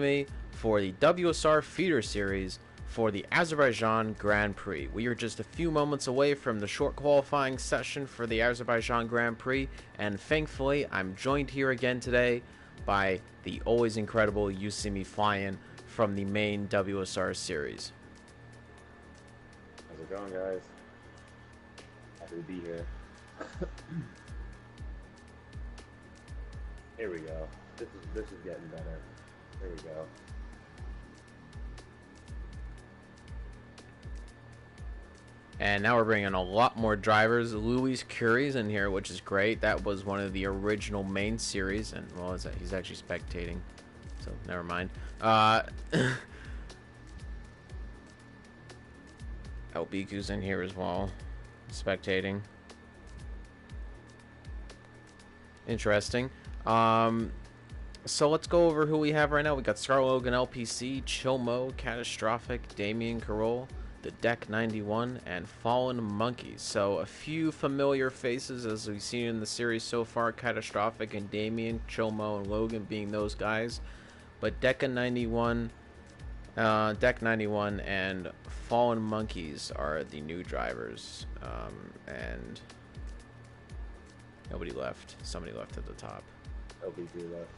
me for the WSR feeder series for the Azerbaijan Grand Prix. We are just a few moments away from the short qualifying session for the Azerbaijan Grand Prix, and thankfully I'm joined here again today by the always incredible You See Me Flying from the main WSR series. How's it going, guys? Happy to be here. Here we go. This is getting better. Here we go. And now we're bringing a lot more drivers. Luis Curie's in here, which is great. That was one of the original main series, and well, is that he's actually spectating, so never mind. Elbiku's in here as well, spectating. Interesting. So let's go over who we have right now. We got Scar Logan LPC, Chilmo, Catastrophic, Damien Carroll, the Deck 91, and Fallen Monkeys. So a few familiar faces as we've seen in the series so far. Catastrophic and Damien, Chilmo, and Logan being those guys. But Deck 91 and Fallen Monkeys are the new drivers. And nobody left. Somebody left at the top. LBG left.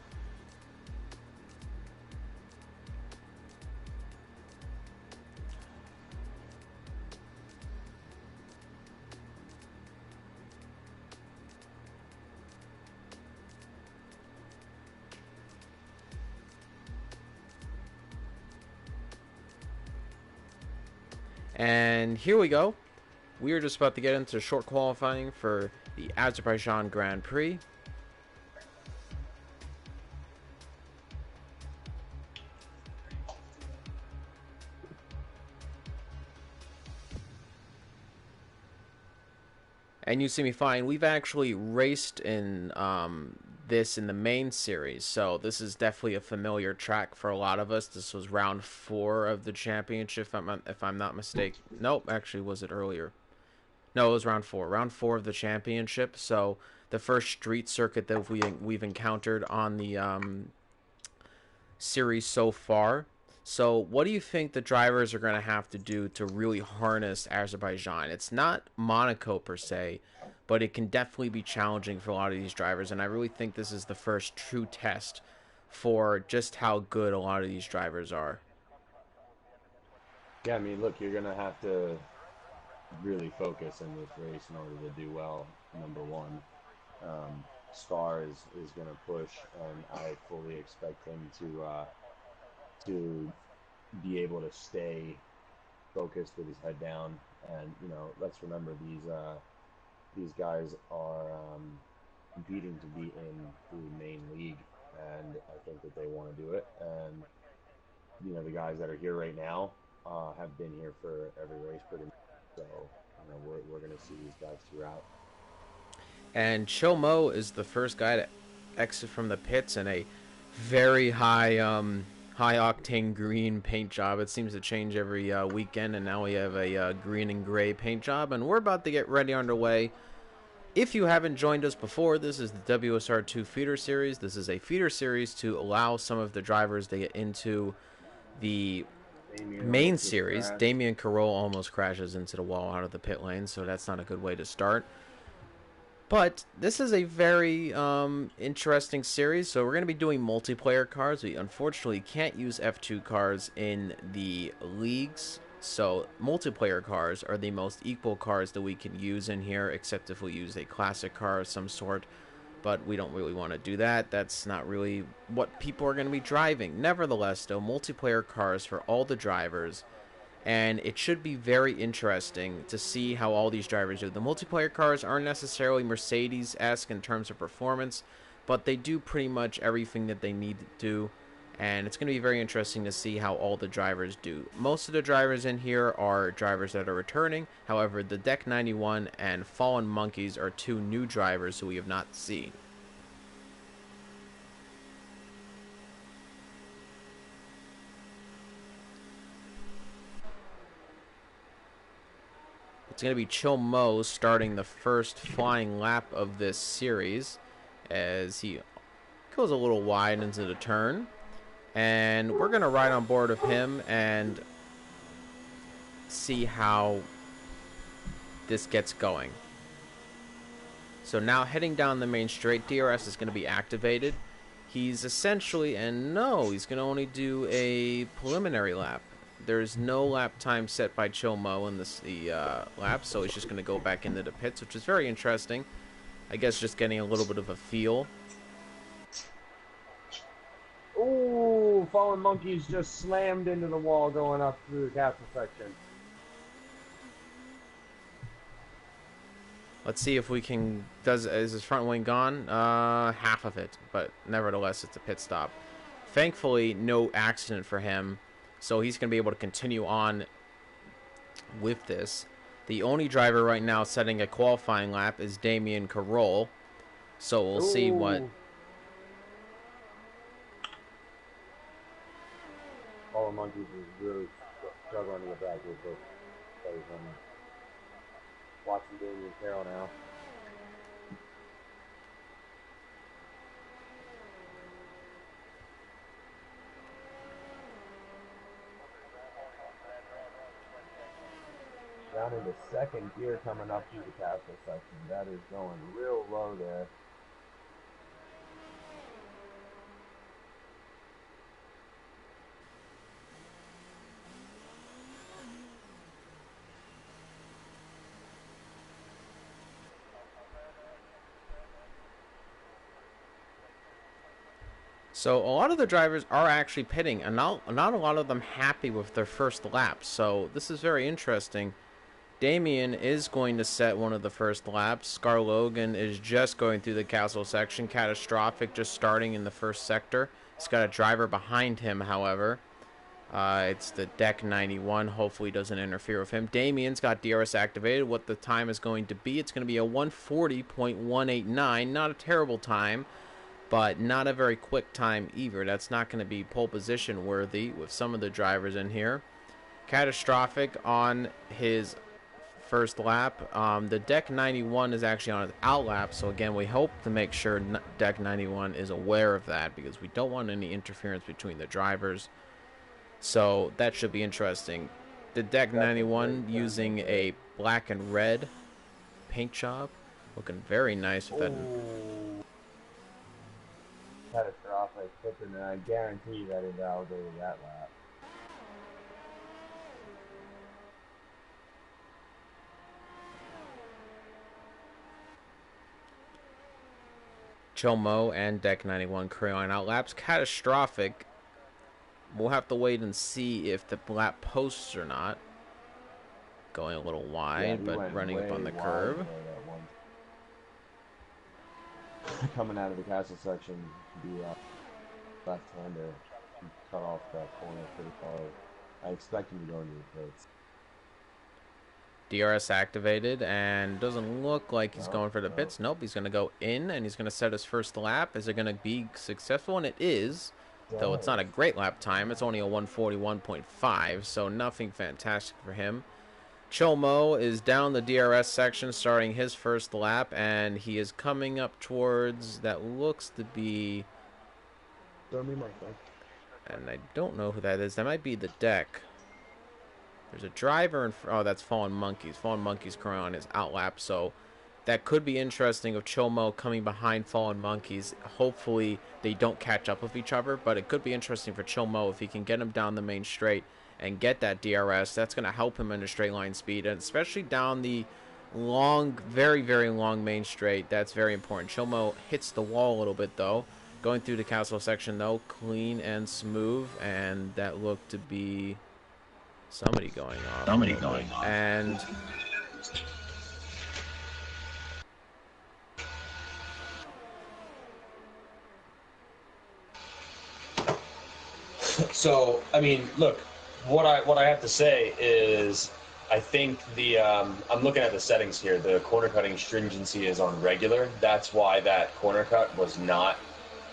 And here we go. We are just about to get into short qualifying for the Azerbaijan Grand Prix. And You See Me Flying. We've actually raced in this in the main series, so this is definitely a familiar track for a lot of us. This was round 4 of the championship, if I'm not mistaken. Nope, actually, was it earlier? No, it was round 4. Round 4 of the championship. So the first street circuit that we've encountered on the series so far. So what do you think the drivers are going to have to do to really harness Azerbaijan? It's not Monaco per se, but it can definitely be challenging for a lot of these drivers, and I really think this is the first true test for just how good a lot of these drivers are. Yeah, I mean, look, you're gonna have to really focus in this race in order to do well. Number one, Scar is gonna push, and I fully expect him to be able to stay focused with his head down. And let's remember these guys are competing to be in the main league, and I think that they want to do it. And the guys that are here right now have been here for every race pretty much. So we're going to see these guys throughout. And Chomo is the first guy to exit from the pits in a very high octane green paint job. It seems to change every weekend, and now we have a green and gray paint job, and we're about to get ready underway. If you haven't joined us before, this is the WSR2 feeder series. This is a feeder series to allow some of the drivers to get into the main series. Damien Carroll almost crashes into the wall out of the pit lane, so that's not a good way to start. But this is a very interesting series, so we're going to be doing multiplayer cars. We unfortunately can't use F2 cars in the leagues, so multiplayer cars are the most equal cars that we can use in here, except if we use a classic car of some sort. But we don't really want to do that. That's not really what people are going to be driving. Nevertheless, though, multiplayer cars for all the drivers, and it should be very interesting to see how all these drivers do. The multiplayer cars aren't necessarily Mercedes-esque in terms of performance, but they do pretty much everything that they need to do, and it's going to be very interesting to see how all the drivers do. Most of the drivers in here are drivers that are returning. However, the Deck 91 and Fallen Monkeys are 2 new drivers who we have not seen. It's going to be Chill Mo starting the first flying lap of this series as he goes a little wide into the turn. And we're going to ride on board of him and see how this gets going. So now heading down the main straight, DRS is going to be activated. He's essentially, and no, he's going to only do a preliminary lap. There's no lap time set by Chomo in the lap, so he's just going to go back into the pits, which is very interesting. I guess just getting a little bit of a feel. Ooh, Fallen Monkeys just slammed into the wall going up through the castle section. Let's see if we can... Is his front wing gone? Half of it, but nevertheless, it's a pit stop. Thankfully, no accident for him, so he's going to be able to continue on with this. The only driver right now setting a qualifying lap is Damien Carroll, so we'll see what... Fallen Monkeys is really struggling to get back with this. Watching Damien Carroll now. Down into second gear coming up through the castle section. That is going real low there. So a lot of the drivers are actually pitting, and not a lot of them happy with their first lap. So this is very interesting. Damien is going to set one of the first laps. Scar Logan is just going through the castle section. Catastrophic just starting in the first sector. He's got a driver behind him, however. It's the Deck 91. Hopefully doesn't interfere with him. Damien's got DRS activated. What the time is going to be, it's going to be a 140.189. Not a terrible time, but not a very quick time either. That's not going to be pole position worthy with some of the drivers in here. Catastrophic on his first lap. The Deck 91 is actually on his out lap, so again, we hope to make sure Deck 91 is aware of that, because we don't want any interference between the drivers. So that should be interesting. The Deck 91 using a black and red paint job, looking very nice with that. Catastrophic, and I guarantee that invalidated that lap. Chomo and Deck 91 carrying out laps. Catastrophic, we'll have to wait and see if the lap posts or not. Going a little wide, but running up on the curb. Coming out of the castle section, the left-hander cut off that corner pretty far. I expect him to go into the pits. DRS activated, and doesn't look like he's going for the pits. Nope, he's going to go in, and he's going to set his first lap. Is it going to be successful? And it is, though it's not a great lap time. It's only a 141.5, so nothing fantastic for him. Chomo is down the DRS section, starting his first lap, and he is coming up towards, that looks to be, and I don't know who that is. That might be the Deck. There's a driver in front. Oh, that's Fallen Monkeys. Fallen Monkeys currently on his out lap, so that could be interesting of Chomo coming behind Fallen Monkeys. Hopefully they don't catch up with each other, but it could be interesting for Chomo if he can get him down the main straight and get that DRS. That's going to help him in the straight line speed, and especially down the long, very, very long main straight. That's very important. Chomo hits the wall a little bit, though. Going through the castle section, though, clean and smooth, and that looked to be somebody going off. And so, I mean, look, what I have to say is, I think the I'm looking at the settings here. The corner cutting stringency is on regular. That's why that corner cut was not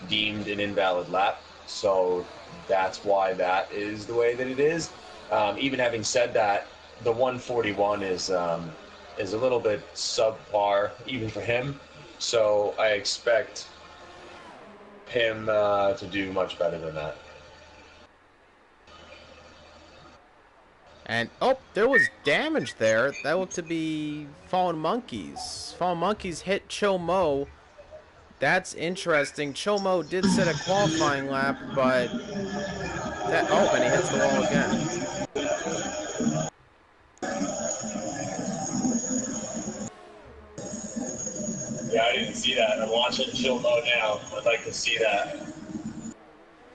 deemed an invalid lap. So that's why that is the way that it is. Even having said that, the 141 is a little bit subpar even for him. So I expect him to do much better than that. And, oh, there was damage there. That looked to be Fallen Monkeys. Fallen Monkeys hit Chomo. That's interesting. Chomo did set a qualifying lap, but that, oh, and he hits the wall again. Yeah, I didn't see that. I'm watching chill mode now. I'd like to see that.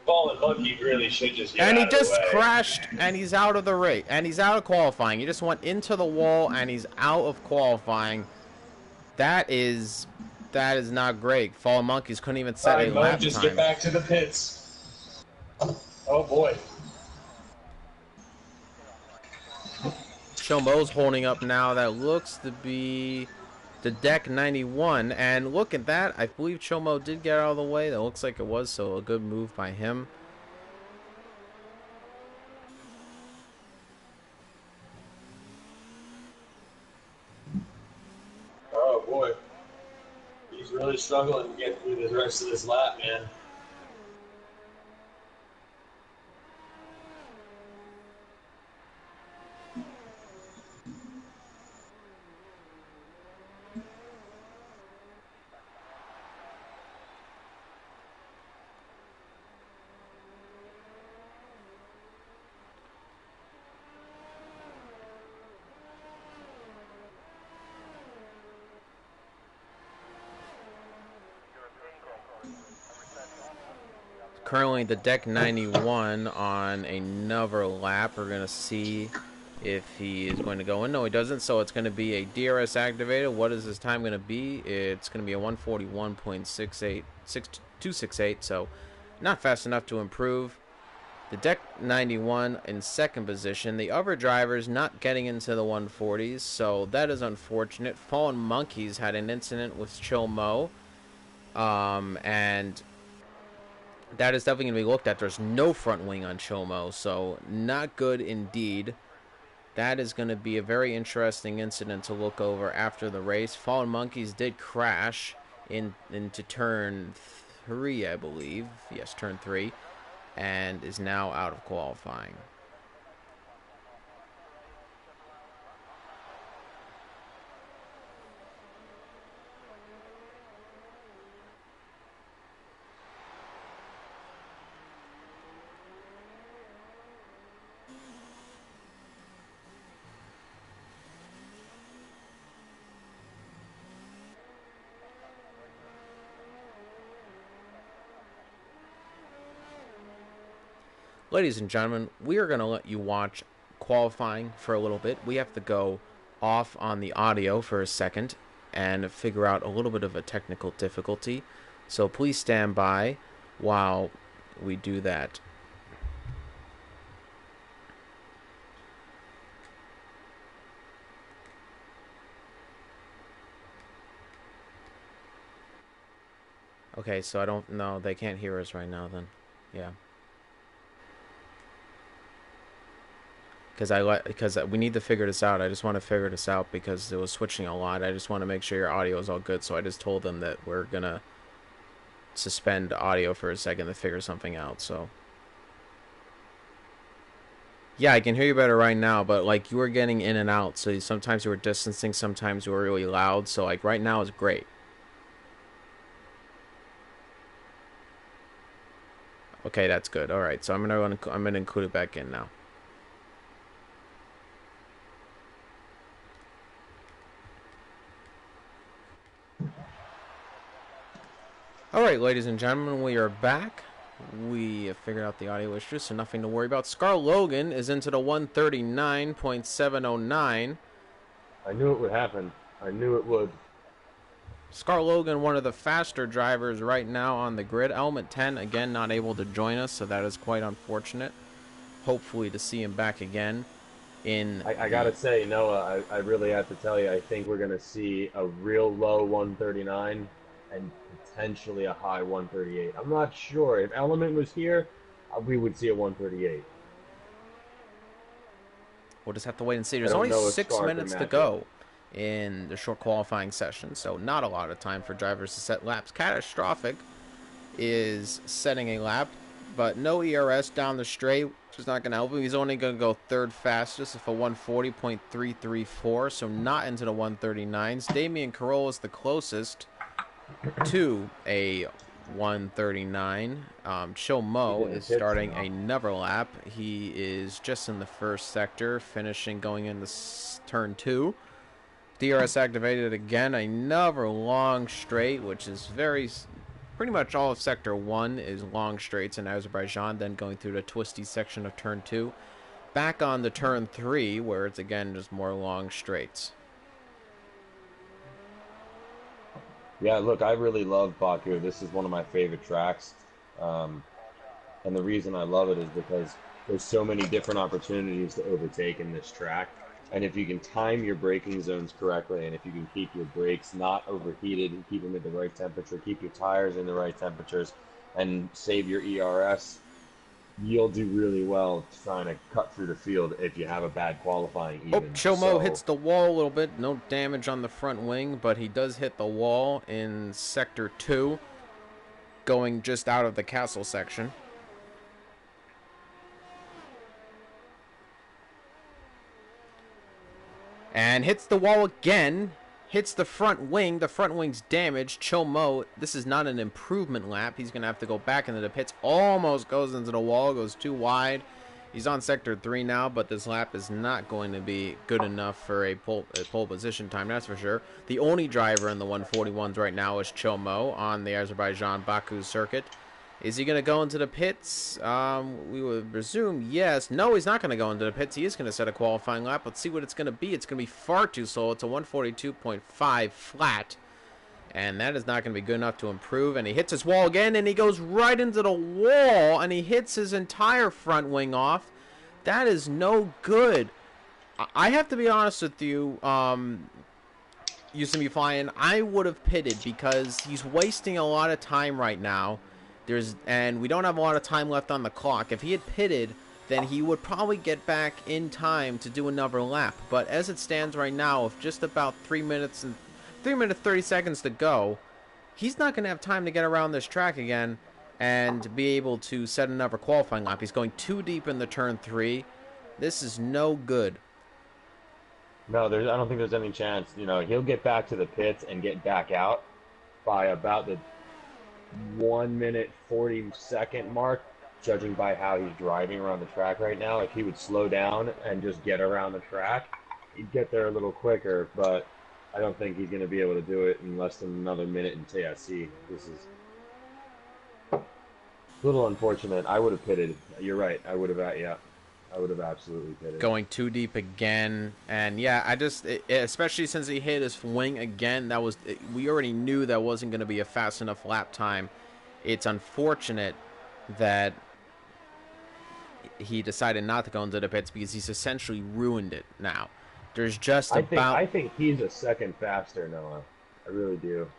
Fallen Monkey really should just get And he out of the just way. crashed, and he's out of the race, and he's out of qualifying. He just went into the wall, and he's out of qualifying. That is not great. Fallen Monkeys couldn't even set a lap just time. get back to the pits. Oh boy. Chomo's holding up now. That looks to be the deck 91. And look at that. I believe Chomo did get out of the way. That looks like it was, so a good move by him. Oh boy. He's really struggling to get through the rest of this lap, man. Currently the deck 91 on another lap. We're going to see if he is going to go in. No, he doesn't, so it's going to be a DRS activated. What is his time going to be? It's going to be a 141.268, so not fast enough to improve. The deck 91 in second position. The other drivers not getting into the 140s, so that is unfortunate. Fallen Monkeys had an incident with Chomo, and that is definitely going to be looked at. There's no front wing on Chomo, so not good indeed. That is going to be a very interesting incident to look over after the race. Fallen Monkeys did crash into turn 3, I believe. Yes, turn 3. And is now out of qualifying. Ladies and gentlemen, we are going to let you watch qualifying for a little bit. We have to go off on the audio for a second and figure out a little bit of a technical difficulty. So please stand by while we do that. Okay, so I don't know. They can't hear us right now then. Yeah. Because we need to figure this out. I just want to figure this out because it was switching a lot. I just want to make sure your audio is all good. So I just told them that we're going to suspend audio for a second to figure something out. So yeah, I can hear you better right now, but like you were getting in and out. So sometimes you were distancing, sometimes you were really loud. So like right now is great. Okay, that's good. All right, so I'm gonna include it back in now. Alright, ladies and gentlemen, we are back. We have figured out the audio issues, so nothing to worry about. Scar Logan is into the 139.709. I knew it would happen. I knew it would. Scar Logan, one of the faster drivers right now on the grid. Element 10, again, not able to join us, so that is quite unfortunate. Hopefully to see him back again. I gotta say, Noah, I really have to tell you, I think we're gonna see a real low 139 and potentially a high 138. I'm not sure. If Element was here, we would see a 138. We'll just have to wait and see. There's only 6 minutes to go in the short qualifying session, so not a lot of time for drivers to set laps. Catastrophic is setting a lap, but no ERS down the straight. Just not going to help him. He's only going to go third fastest with a 140.334, so not into the 139s. Damian Carroll is the closest to a 139. Cho Mo is starting another lap. He is just in the first sector, finishing going into turn 2. DRS activated again, another long straight, which is pretty much all of sector 1 is long straights in Azerbaijan, then going through the twisty section of turn 2. Back on to turn 3, where it's again just more long straights. Yeah, look, I really love Baku. This is one of my favorite tracks. And the reason I love it is because there's so many different opportunities to overtake in this track. And if you can time your braking zones correctly, and if you can keep your brakes not overheated and keep them at the right temperature, keep your tires in the right temperatures, and save your ERS, you'll do really well trying to cut through the field if you have a bad qualifying even. Oh, Cho Mo hits the wall a little bit. No damage on the front wing, but he does hit the wall in Sector 2, going just out of the castle section. And hits the wall again. Hits the front wing. The front wing's damaged. Cho Mo, this is not an improvement lap. He's going to have to go back into the pits. Almost goes into the wall. Goes too wide. He's on Sector 3 now, but this lap is not going to be good enough for a pole position time, that's for sure. The only driver in the 141s right now is Cho Mo on the Azerbaijan Baku circuit. Is he going to go into the pits? We would presume yes. No, he's not going to go into the pits. He is going to set a qualifying lap. Let's see what it's going to be. It's going to be far too slow. It's a 142.5 flat. And that is not going to be good enough to improve. And he hits his wall again, and he goes right into the wall, and he hits his entire front wing off. That is no good. I have to be honest with you, Usami Flying. I would have pitted because he's wasting a lot of time right now. And we don't have a lot of time left on the clock. If he had pitted, then he would probably get back in time to do another lap. But as it stands right now, with just about 3 minutes 30 seconds to go, he's not going to have time to get around this track again and be able to set another qualifying lap. He's going too deep in the turn 3. This is no good. No, I don't think there's any chance. You know, he'll get back to the pits and get back out by about the 1 minute 40-second mark, judging by how he's driving around the track right now. If he would slow down and just get around the track, he'd get there a little quicker, but I don't think he's going to be able to do it in less than another minute in TSC. This is a little unfortunate. I would have pitted. You're right. I would have absolutely pitted. Going too deep again, and yeah, especially since he hit his wing again, we already knew that wasn't going to be a fast enough lap time. It's unfortunate that he decided not to go into the pits because he's essentially ruined it now. There's just I think he's a second faster, Noah. I really do.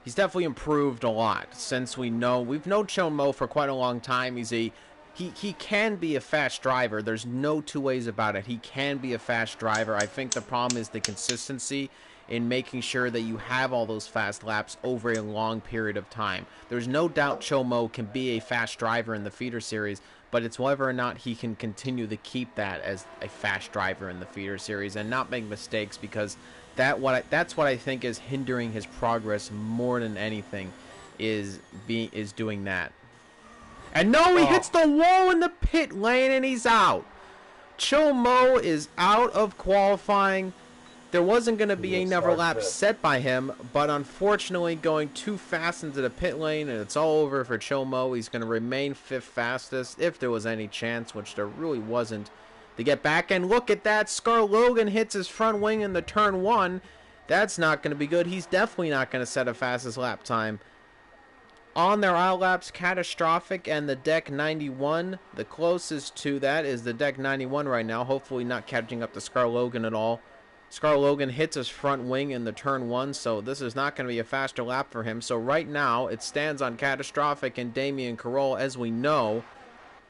He's definitely improved a lot since we've known Cho Mo for quite a long time. He can be a fast driver. There's no two ways about it. He can be a fast driver. I think the problem is the consistency in making sure that you have all those fast laps over a long period of time. There's no doubt Cho Mo can be a fast driver in the feeder series, but it's whether or not he can continue to keep that as a fast driver in the feeder series and not make mistakes, because that's what I think is hindering his progress more than anything, is doing that. And no, he hits the wall in the pit lane and he's out. Cho Mo is out of qualifying. There wasn't going to be another lap set by him, but unfortunately going too fast into the pit lane, and it's all over for Cho Mo. He's going to remain 5th fastest, if there was any chance, which there really wasn't, to get back. And look at that, Scar Logan hits his front wing in the turn 1. That's not going to be good. He's definitely not going to set a fastest lap time. On their out laps, Catastrophic and the Deck 91. The closest to that is the Deck 91 right now, hopefully not catching up to Scar Logan at all. Scar Logan hits his front wing in the turn 1, so this is not going to be a faster lap for him. So right now, it stands on Catastrophic and Damian Carroll, as we know,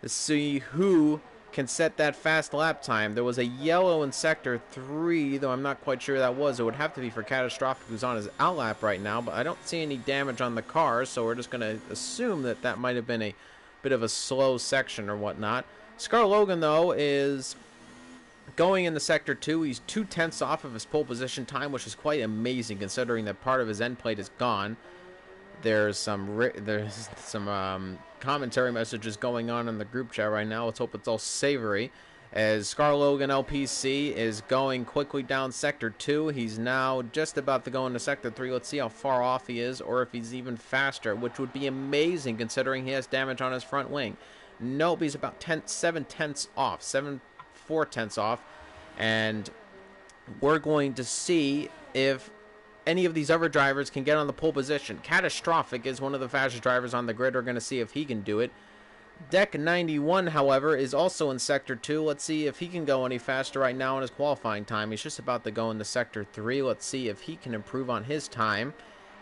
to see who can set that fast lap time. There was a yellow in Sector 3, though I'm not quite sure who that was. It would have to be for Catastrophic, who's on his out lap right now, but I don't see any damage on the car, so we're just going to assume that that might have been a bit of a slow section or whatnot. Scar Logan, though, is going into Sector 2. He's 2/10 off of his pole position time, which is quite amazing considering that part of his end plate is gone. There's some commentary messages going on in the group chat right now. Let's hope it's all savory. As Scar Logan LPC is going quickly down Sector 2. He's now just about to go into Sector 3. Let's see how far off he is, or if he's even faster, which would be amazing considering he has damage on his front wing. Nope, he's about 7/10 off, 7/4 off. And we're going to see if any of these other drivers can get on the pole position. Catastrophic is one of the fastest drivers on the grid. We're going to see if he can do it. Deck 91, however, is also in Sector 2. Let's see if he can go any faster right now in his qualifying time. He's just about to go into Sector 3. Let's see if he can improve on his time.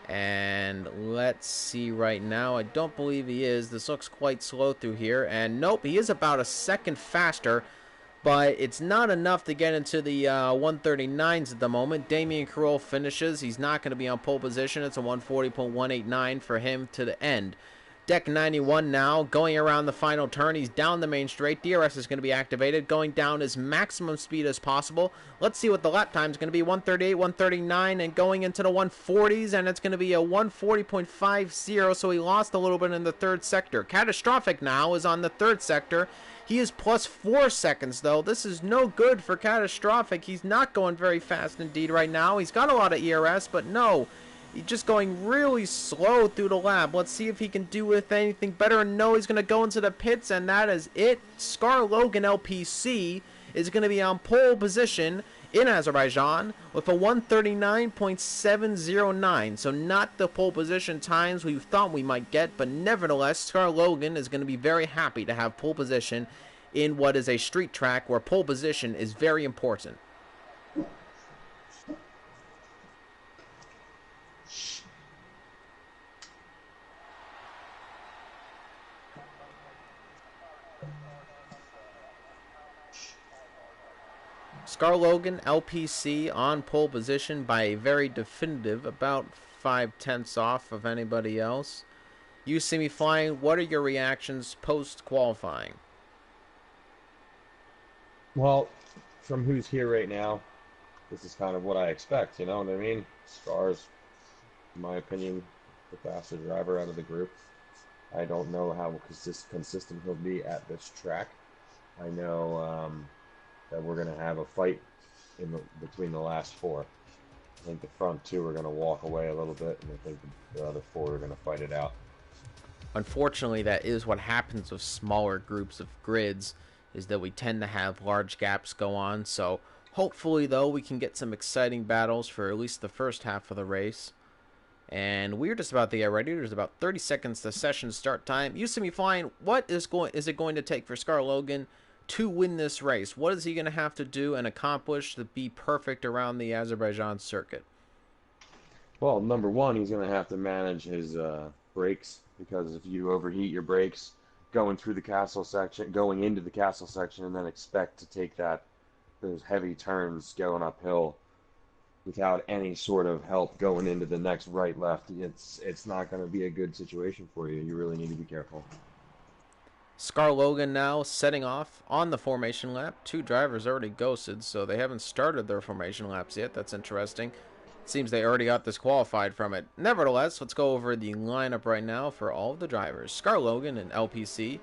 And let's see right now. I don't believe he is. This looks quite slow through here. And nope, he is about a second faster. But it's not enough to get into the 139s at the moment. Damien Carroll finishes. He's not going to be on pole position. It's a 140.189 for him to the end. Deck 91 now, going around the final turn. He's down the main straight. DRS is going to be activated, going down as maximum speed as possible. Let's see what the lap time is going to be. 138, 139, and going into the 140s, and it's going to be a 140.50, so he lost a little bit in the third sector. Catastrophic now is on the third sector. He is plus 4 seconds, though. This is no good for Catastrophic. He's not going very fast indeed right now. He's got a lot of ERS, but no. He's just going really slow through the lap. Let's see if he can do with anything better. No, he's going to go into the pits, and that is it. Scar Logan LPC is going to be on pole position in Azerbaijan with a 139.709. So not the pole position times we thought we might get, but nevertheless, Scar Logan is going to be very happy to have pole position in what is a street track where pole position is very important. Scar Logan LPC on pole position by a very definitive, about 5/10 off of anybody else. You see me flying. What are your reactions post qualifying? Well, from who's here right now, this is kind of what I expect. You know what I mean? Scar's, in my opinion, the faster driver out of the group. I don't know how consistent he'll be at this track. I know that we're going to have a fight between the last four. I think the front two are going to walk away a little bit, and I think the other four are going to fight it out. Unfortunately, that is what happens with smaller groups of grids, is that we tend to have large gaps go on. So hopefully, though, we can get some exciting battles for at least the first half of the race. And we're just about to get ready. There's about 30 seconds to session start time. You see me flying. What is it going to take for Scar Logan to win this race? What is he going to have to do and accomplish to be perfect around the Azerbaijan circuit? Well, number one, he's going to have to manage his brakes, because if you overheat your brakes going into the castle section, and then expect to take those heavy turns going uphill without any sort of help going into the next right, left, it's not going to be a good situation for you. You really need to be careful. Scar Logan now setting off on the formation lap. Two drivers already ghosted, so they haven't started their formation laps yet. That's interesting. It seems they already got disqualified from it. Nevertheless, let's go over the lineup right now for all of the drivers. Scar Logan in LPC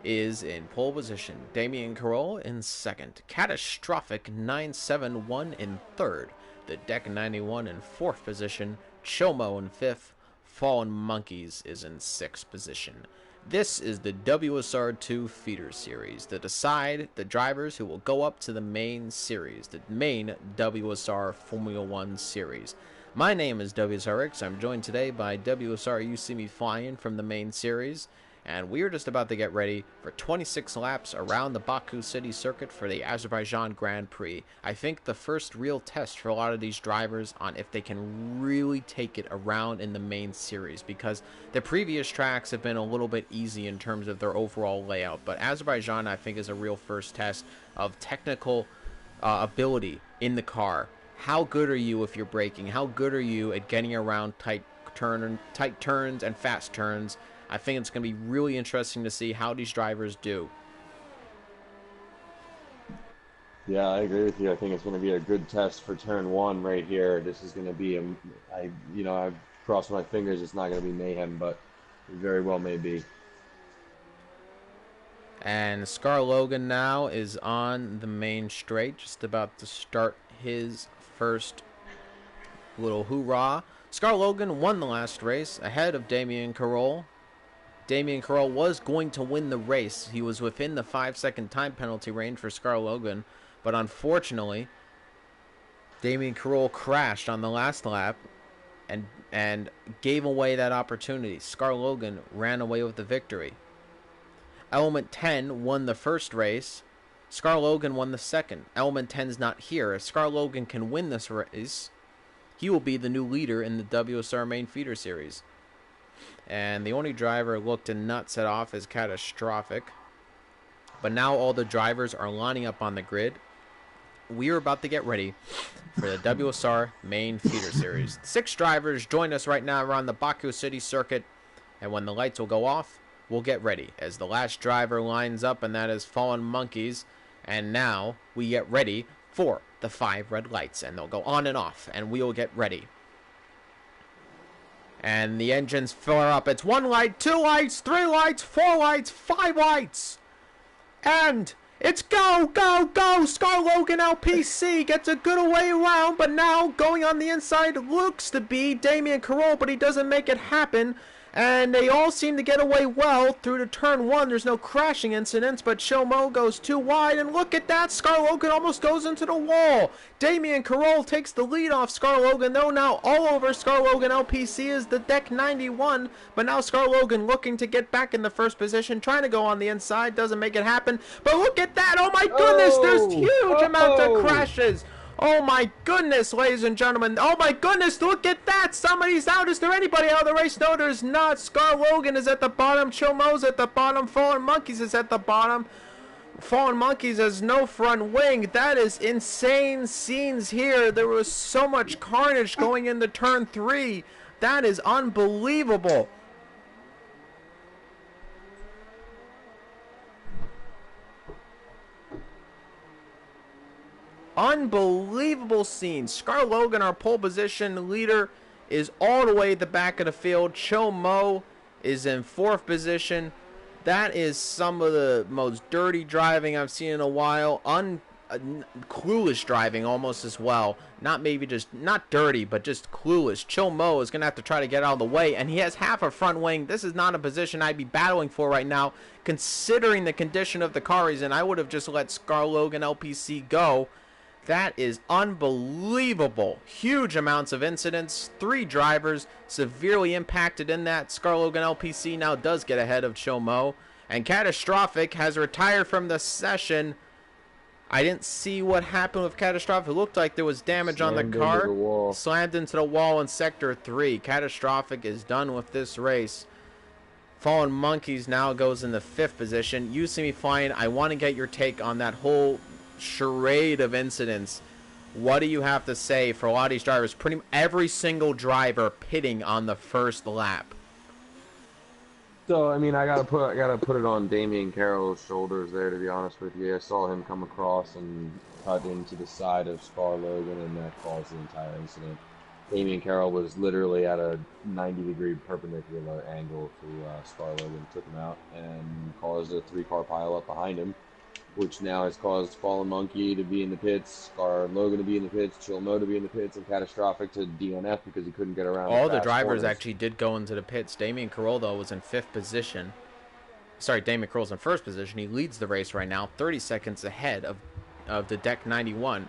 is in pole position. Damien Carroll in second. Catastrophic 971 in third. The Deck 91 in fourth position. Chomo in fifth. Fallen Monkeys is in sixth position. This is the WSR2 feeder series to decide the drivers who will go up to the main series, the main WSR Formula 1 series. My name is WSRX. I'm joined today by WSR You See Me Flying from the main series, and we're just about to get ready for 26 laps around the Baku City circuit for the Azerbaijan Grand Prix. I think the first real test for a lot of these drivers on if they can really take it around in the main series, because the previous tracks have been a little bit easy in terms of their overall layout, but Azerbaijan, I think, is a real first test of technical ability in the car. How good are you if you're braking? How good are you at getting around tight turns and fast turns? I think it's going to be really interesting to see how these drivers do. Yeah, I agree with you. I think it's going to be a good test for turn one right here. This is going to be I've crossed my fingers. It's not going to be mayhem, but it very well may be. And Scar Logan now is on the main straight, just about to start his first little hoorah. Scar Logan won the last race ahead of Damien Carroll. Damien Carroll was going to win the race. He was within the 5-second time penalty range for Scar Logan, but unfortunately, Damien Carroll crashed on the last lap and gave away that opportunity. Scar Logan ran away with the victory. Element 10 won the first race. Scar Logan won the second. Element 10's not here. If Scar Logan can win this race, he will be the new leader in the WSR main feeder series. And the only driver looked to not set off is Catastrophic. But now all the drivers are lining up on the grid. We are about to get ready for the WSR main feeder series. 6 drivers join us right now around the Baku City circuit. And when the lights will go off, we'll get ready as the last driver lines up, and that is Fallen Monkeys. And now we get ready for the 5 red lights, and they'll go on and off, and we will get ready. And the engines flare up. It's 1 light, 2 lights, 3 lights, 4 lights, 5 lights. And it's go, go, go. Scar Logan LPC gets a good away round, but now going on the inside looks to be Damien Carroll, but he doesn't make it happen. And they all seem to get away well through to turn 1. There's no crashing incidents, but Shomo goes too wide. And look at that. Scar Logan almost goes into the wall. Damien Carroll takes the lead off Scar Logan, though. Now all over Scar Logan LPC is the Deck 91. But now Scar Logan looking to get back in the first position, trying to go on the inside. Doesn't make it happen. But look at that. Oh, my goodness. There's huge amounts of crashes. Oh my goodness, ladies and gentlemen. Oh my goodness, look at that. Somebody's out. Is there anybody out of the race? No, there's not. Scar Logan is at the bottom. Chomo's at the bottom. Fallen Monkeys is at the bottom. Fallen Monkeys has no front wing. That is insane scenes here. There was so much carnage going into turn 3. That is unbelievable. Unbelievable scene. Scar Logan, our pole position leader, is all the way at the back of the field. Cho Mo is in 4th position. That is some of the most dirty driving I've seen in a while. Clueless driving almost as well. Not dirty, but just clueless. Cho Mo is going to have to try to get out of the way, and he has half a front wing. This is not a position I'd be battling for right now, considering the condition of the car he's in. I would have just let Scar Logan LPC go. That is unbelievable. Huge amounts of incidents. 3 drivers severely impacted in that. Scar Logan LPC now does get ahead of Chomo. And Catastrophic has retired from the session. I didn't see what happened with Catastrophic. It looked like there was damage on the car. Slammed into the wall in Sector 3. Catastrophic is done with this race. Fallen Monkeys now goes in the 5th position. You see me flying. I want to get your take on that whole charade of incidents. What do you have to say for a lot of these drivers? Pretty much every single driver pitting on the first lap. So I mean, I gotta put it on Damien Carroll's shoulders there. To be honest with you, I saw him come across and cut into the side of Scar Logan, and that caused the entire incident. Damien Carroll was literally at a 90-degree perpendicular angle to Scar Logan, took him out, and caused a 3-car pileup behind him, which now has caused Fallen Monkey to be in the pits, Scar Logan to be in the pits, Chill Mo to be in the pits, and Catastrophic to DNF because he couldn't get around. All the drivers actually did go into the pits. Damien Carroll, though, was in 5th position. Sorry, Damien Carroll's in 1st position. He leads the race right now, 30 seconds ahead of the Deck 91.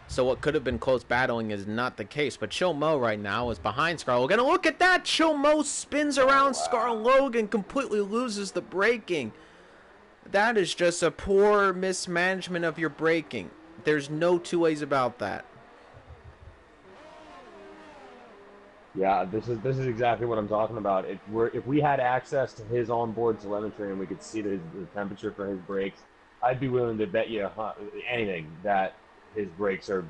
So what could have been close battling is not the case. But Chill Mo right now is behind Scar Logan. And look at that! Chill Mo spins around Scar Logan, completely loses the braking. That is just a poor mismanagement of your braking. There's no 2 ways about that. Yeah, this is exactly what I'm talking about. If we had access to his onboard telemetry and we could see the temperature for his brakes, I'd be willing to bet you anything that his brakes are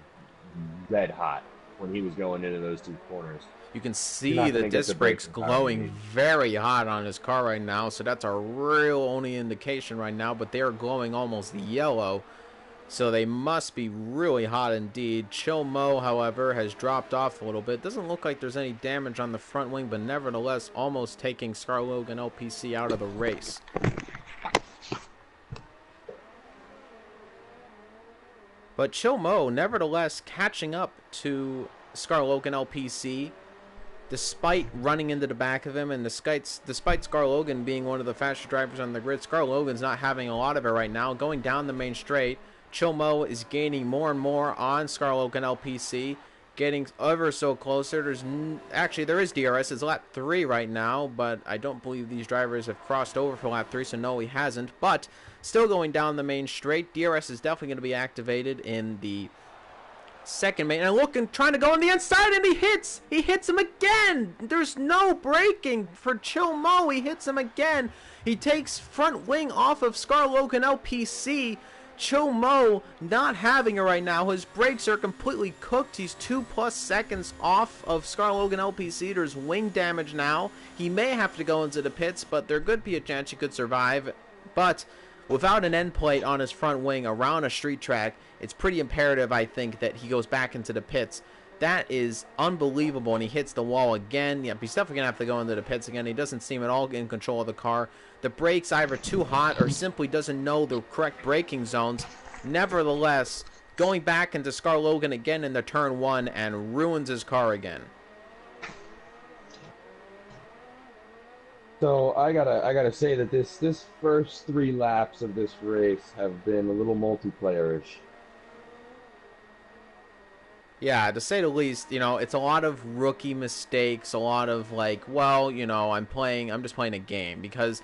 red hot when he was going into those 2 corners. You can see the disc brakes glowing very hot on his car right now, so that's our real only indication right now, but they are glowing almost yellow. So they must be really hot indeed. Chill Mo, however, has dropped off a little bit. Doesn't look like there's any damage on the front wing, but nevertheless almost taking Scarlogan LPC out of the race. But Chill Mo, nevertheless, catching up to Scarlogan LPC, despite running into the back of him, and despite Scarlogan being one of the fastest drivers on the grid. Scarlogan's not having a lot of it right now. Going down the main straight, Chill Mo is gaining more and more on Scarlogan LPC, getting ever so closer. Actually, there is DRS. It's lap 3 right now, but I don't believe these drivers have crossed over for lap 3, so no, he hasn't. But still going down the main straight. DRS is definitely going to be activated in the second main. And looking, trying to go on the inside, and he hits him again. There's no braking for Chill Mo. He hits him again. He takes front wing off of Scarlogan LPC. Chill Mo not having it right now. His brakes are completely cooked. He's 2+ seconds off of Scarlogan LPC. There's wing damage now. He may have to go into the pits, but there could be a chance he could survive. But without an end plate on his front wing around a street track, it's pretty imperative, I think, that he goes back into the pits. That is unbelievable, and he hits the wall again. Yep, he's definitely going to have to go into the pits again. He doesn't seem at all in control of the car. The brakes either too hot or simply doesn't know the correct braking zones. Nevertheless, going back into Scarlogan again in the turn 1 and ruins his car again. So I gotta say that this first 3 laps of this race have been a little multiplayer-ish. Yeah, to say the least, you know, it's a lot of rookie mistakes, a lot of like, well, you know, I'm just playing a game, because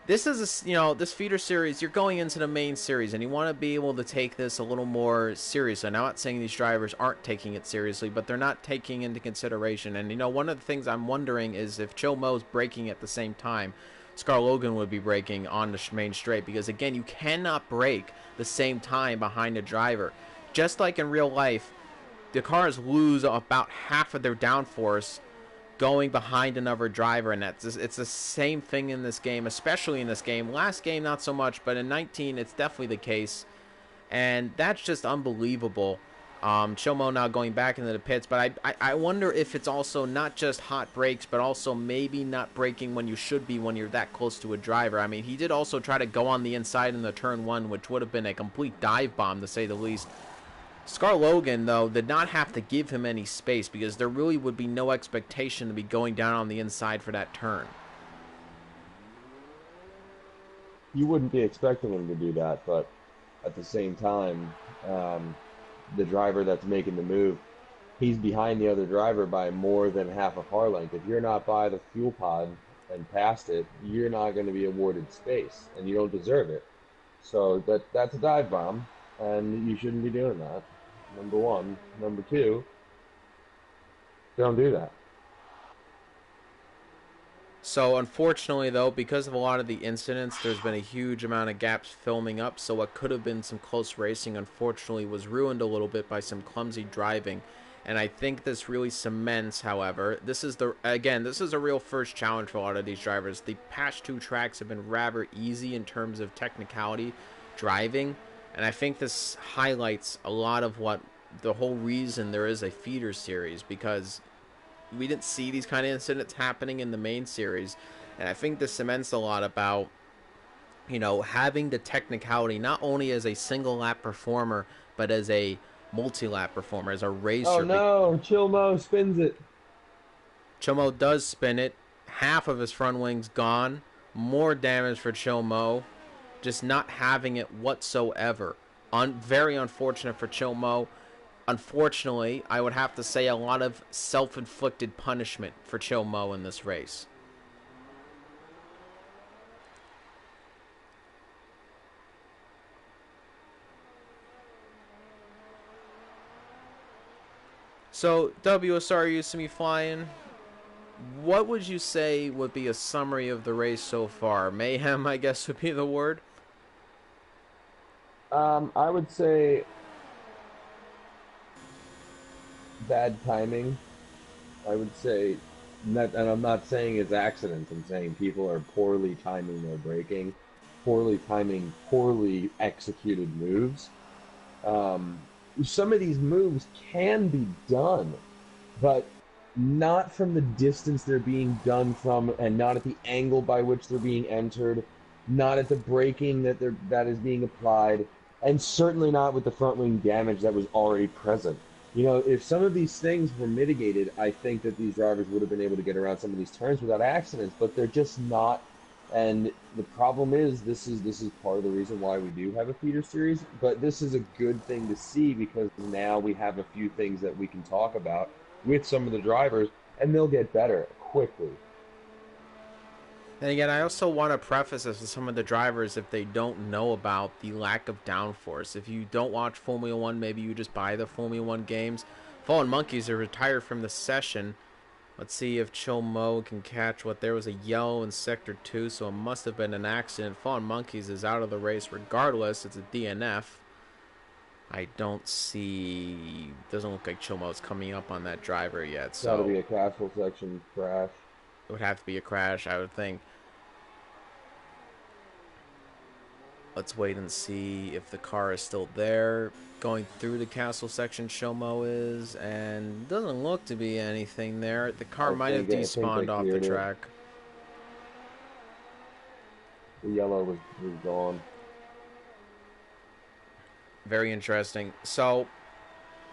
this is this feeder series, you're going into the main series and you want to be able to take this a little more seriously. Now, I'm not saying these drivers aren't taking it seriously, but they're not taking into consideration. And, you know, one of the things I'm wondering is if Chill Mo's braking at the same time, Scarlogan would be braking on the main straight, because, again, you cannot brake the same time behind a driver. Just like in real life, the cars lose about half of their downforce going behind another driver, and it's the same thing in this game, especially in this game. Last game, not so much, but in 19, it's definitely the case, and that's just unbelievable. Chill Mo now going back into the pits, but I wonder if it's also not just hot brakes, but also maybe not braking when you should be when you're that close to a driver. I mean, he did also try to go on the inside in the turn 1, which would have been a complete dive bomb, to say the least. Scarlogan, though, did not have to give him any space, because there really would be no expectation to be going down on the inside for that turn. You wouldn't be expecting him to do that, but at the same time, the driver that's making the move, he's behind the other driver by more than half a car length. If you're not by the fuel pod and past it, you're not going to be awarded space, and you don't deserve it. So that's a dive bomb, and you shouldn't be doing that. Number 1. Number 2, don't do that. So, unfortunately, though, because of a lot of the incidents, there's been a huge amount of gaps filming up, so what could have been some close racing, unfortunately, was ruined a little bit by some clumsy driving. And I think this really cements, however, this is a real first challenge for a lot of these drivers. The past 2 tracks have been rather easy in terms of technicality driving, and I think this highlights a lot of what the whole reason there is a feeder series, because we didn't see these kind of incidents happening in the main series. And I think this cements a lot about, you know, having the technicality not only as a single lap performer, but as a multi-lap performer, as a racer. Oh no, Chill Mo spins it. Chill Mo does spin it. Half of his front wing's gone. More damage for Chill Mo. Just not having it whatsoever. Very unfortunate for Chill Mo. Unfortunately, I would have to say a lot of self-inflicted punishment for Chill Mo in this race. So, WSR used to be flying. What would you say would be a summary of the race so far? Mayhem, I guess, would be the word. I would say bad timing. I would say, and I'm not saying it's accidents. I'm saying people are poorly timing their braking, poorly timing, poorly executed moves. Some of these moves can be done, but not from the distance they're being done from, and not at the angle by which they're being entered, not at the braking that is being applied, and certainly not with the front wing damage that was already present. You know, if some of these things were mitigated, I think that these drivers would have been able to get around some of these turns without accidents, but they're just not. And the problem is, this is part of the reason why we do have a feeder series. But this is a good thing to see because now we have a few things that we can talk about with some of the drivers, and they'll get better quickly. And again, I also want to preface this with some of the drivers if they don't know about the lack of downforce. If you don't watch Formula One, maybe you just buy the Formula One games. Fallen Monkeys are retired from the session. Let's see if Chill Mo can catch what. There was a yellow in Sector 2, so it must have been an accident. Fallen Monkeys is out of the race regardless. It's a DNF. I don't see... Doesn't look like Chill Mo's coming up on that driver yet, so... That'll be a castle section crash. It would have to be a crash, I would think. Let's wait and see if the car is still there. Going through the castle section, Shomo is, and doesn't look to be anything there. The car might have despawned off the track. The yellow was gone. Very interesting. So,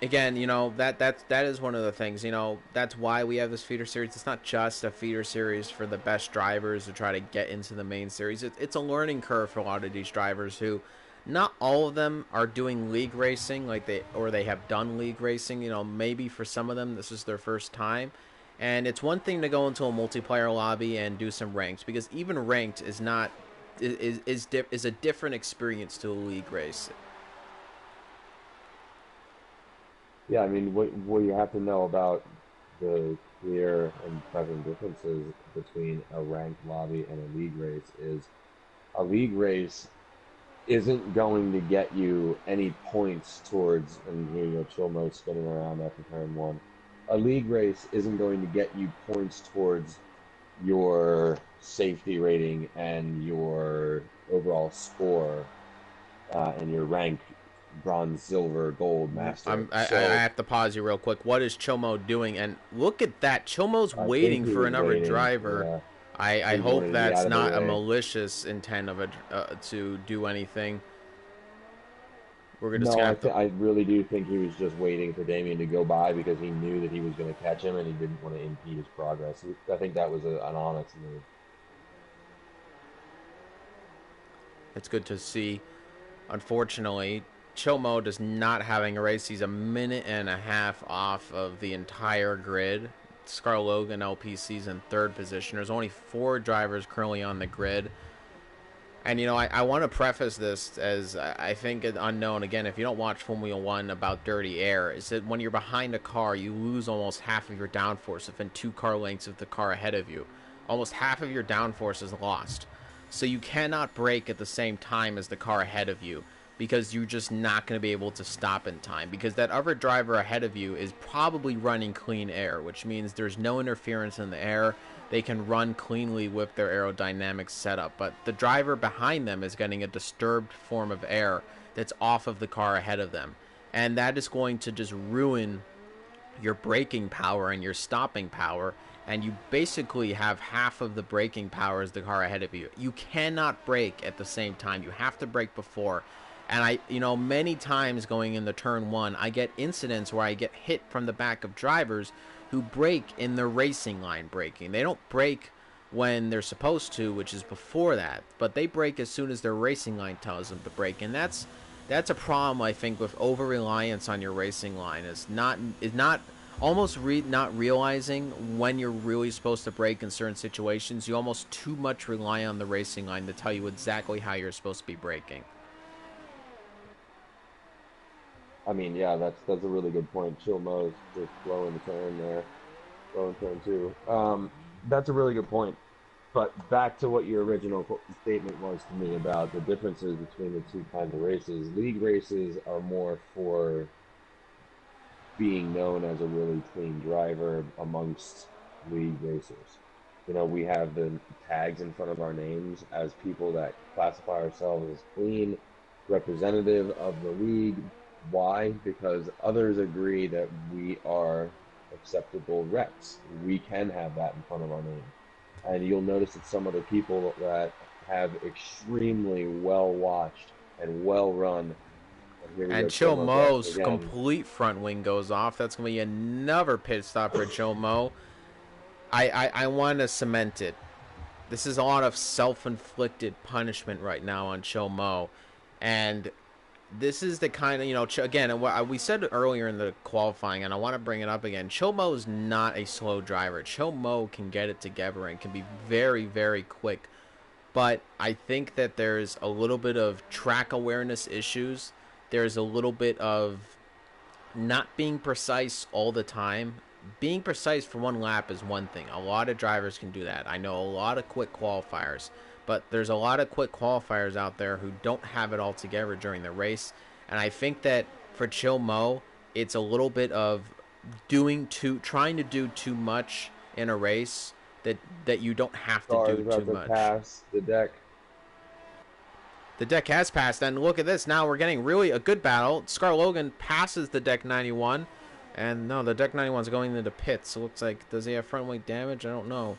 again, you know, that is one of the things, you know, that's why we have this feeder series. It's not just a feeder series for the best drivers to try to get into the main series. It's a learning curve for a lot of these drivers who, not all of them are doing league racing, like they have done league racing. You know, maybe for some of them this is their first time. And it's one thing to go into a multiplayer lobby and do some ranks, because even ranked is not is a different experience to a league race. Yeah, I mean, what you have to know about the clear and present differences between a ranked lobby and a league race is a league race isn't going to get you any points towards, and here you go, Chill Mode spinning around after turn one. A league race isn't going to get you points towards your safety rating and your overall score and your rank. Bronze, silver, gold, master. I have to pause you real quick. What is Chomo doing? And look at that. Chomo's waiting for another driver. Yeah. I hope that's not a malicious intent of to do anything. We're just gonna have to... I really do think he was just waiting for Damien to go by because he knew that he was going to catch him and he didn't want to impede his progress. I think that was an honest move. It's good to see. Unfortunately, Chomo does not having a race. He's a minute and a half off of the entire grid. Scar Logan LPC's in third position. There's only 4 drivers currently on the grid. And, you know, I want to preface this as I think an unknown, again, if you don't watch Formula 1 about dirty air, is that when you're behind a car, you lose almost half of your downforce within 2 car lengths of the car ahead of you. Almost half of your downforce is lost. So you cannot brake at the same time as the car ahead of you, because you're just not going to be able to stop in time, because that other driver ahead of you is probably running clean air, which means there's no interference in the air. They can run cleanly with their aerodynamic setup, but the driver behind them is getting a disturbed form of air that's off of the car ahead of them, and that is going to just ruin your braking power and your stopping power, and you basically have half of the braking power as the car ahead of you. You cannot brake at the same time. You have to brake before. And you know, many times going into turn 1, I get incidents where I get hit from the back of drivers who brake in their racing line braking. They don't brake when they're supposed to, which is before that, but they brake as soon as their racing line tells them to brake. And that's a problem, I think, with over-reliance on your racing line. Is not realizing when you're really supposed to brake in certain situations. You almost too much rely on the racing line to tell you exactly how you're supposed to be braking. I mean, yeah, that's a really good point. Chill Mo's just blowing the turn there, blowing turn 2. That's a really good point. But back to what your original statement was to me about the differences between the two kinds of races. League races are more for being known as a really clean driver amongst league racers. You know, we have the tags in front of our names as people that classify ourselves as clean, representative of the league, Why? Because others agree that we are acceptable reps. We can have that in front of our name. And you'll notice that some of the people that have extremely well watched and well run, and here we go, And Chill Chomo gassing Mo's again. complete front wing goes off. That's going to be another pit stop for Chill Mo. I want to cement it. This is a lot of self-inflicted punishment right now on Chill Mo. And this is the kind of, again, we said earlier in the qualifying, and I want to bring it up again. Chill Mo is not a slow driver. Chill Mo can get it together and can be very, very quick. But I think that there's a little bit of track awareness issues. There's a little bit of not being precise all the time. Being precise for one lap is one thing. A lot of drivers can do that. I know a lot of quick qualifiers, but there's a lot of quick qualifiers out there who don't have it all together during the race. And I think that for Chill Mo, it's a little bit of trying to do too much in a race that you don't have to Star is do about too to much. pass the deck. The deck has passed, and look at this. Now we're getting really a good battle. Scar Logan passes the deck 91, and no, the deck 91 is going into pits. It looks like, does he have front wing damage? I don't know.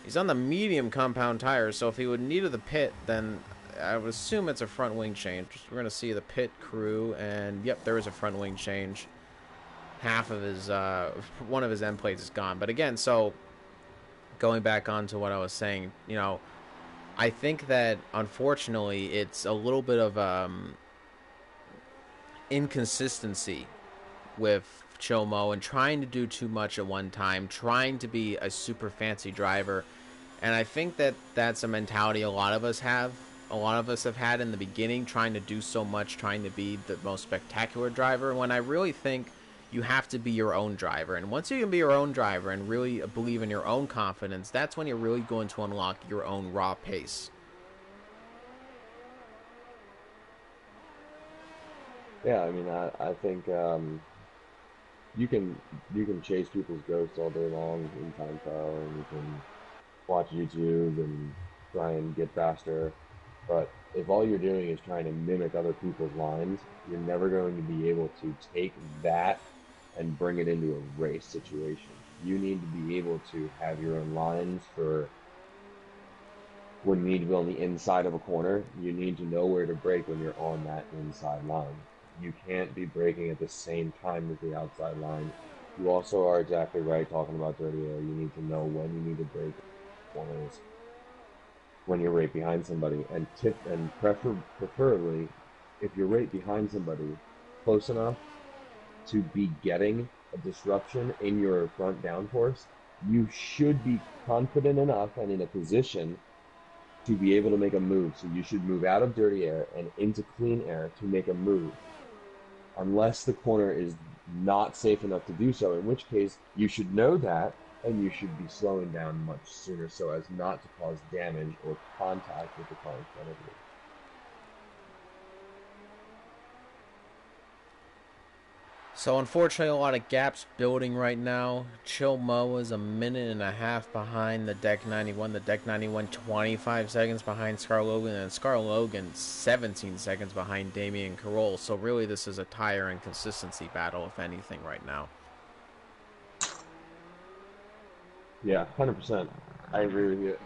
He's on the medium compound tires, so if he would need of the pit, then I would assume it's a front wing change. We're going to see the pit crew, and yep, there is a front wing change. Half of his, one of his end plates is gone. But again, so going back on to what I was saying, I think that, unfortunately, it's a little bit of inconsistency with Chill Mo and trying to do too much at one time, trying to be a super fancy driver. And I think that that's a mentality a lot of us have. A lot of us have had in the beginning, trying to do so much, trying to be the most spectacular driver, when I really think you have to be your own driver. And once you can be your own driver and really believe in your own confidence, that's when you're really going to unlock your own raw pace. Yeah, I mean, I think you can chase people's ghosts all day long in time trial, and you can watch YouTube and try and get faster. But if all you're doing is trying to mimic other people's lines, you're never going to be able to take that and bring it into a race situation. You need to be able to have your own lines for when you need to be on the inside of a corner. You need to know where to brake when you're on that inside line. You can't be braking at the same time as the outside line. You also are exactly right talking about dirty air. You need to know when you need to brake corners, when you're right behind somebody, and preferably if you're right behind somebody close enough to be getting a disruption in your front downforce, you should be confident enough and in a position to be able to make a move. So you should move out of dirty air and into clean air to make a move, unless the corner is not safe enough to do so, in which case you should know that and you should be slowing down much sooner so as not to cause damage or contact with the car in front of you. So unfortunately, a lot of gaps building right now. Chill Mo is a minute and a half behind the Deck 91. The Deck 91 25 seconds behind Scar Logan, and Scar Logan 17 seconds behind Damian Carroll. So really this is a tire and consistency battle, if anything, right now. Yeah, 100%. I agree with you.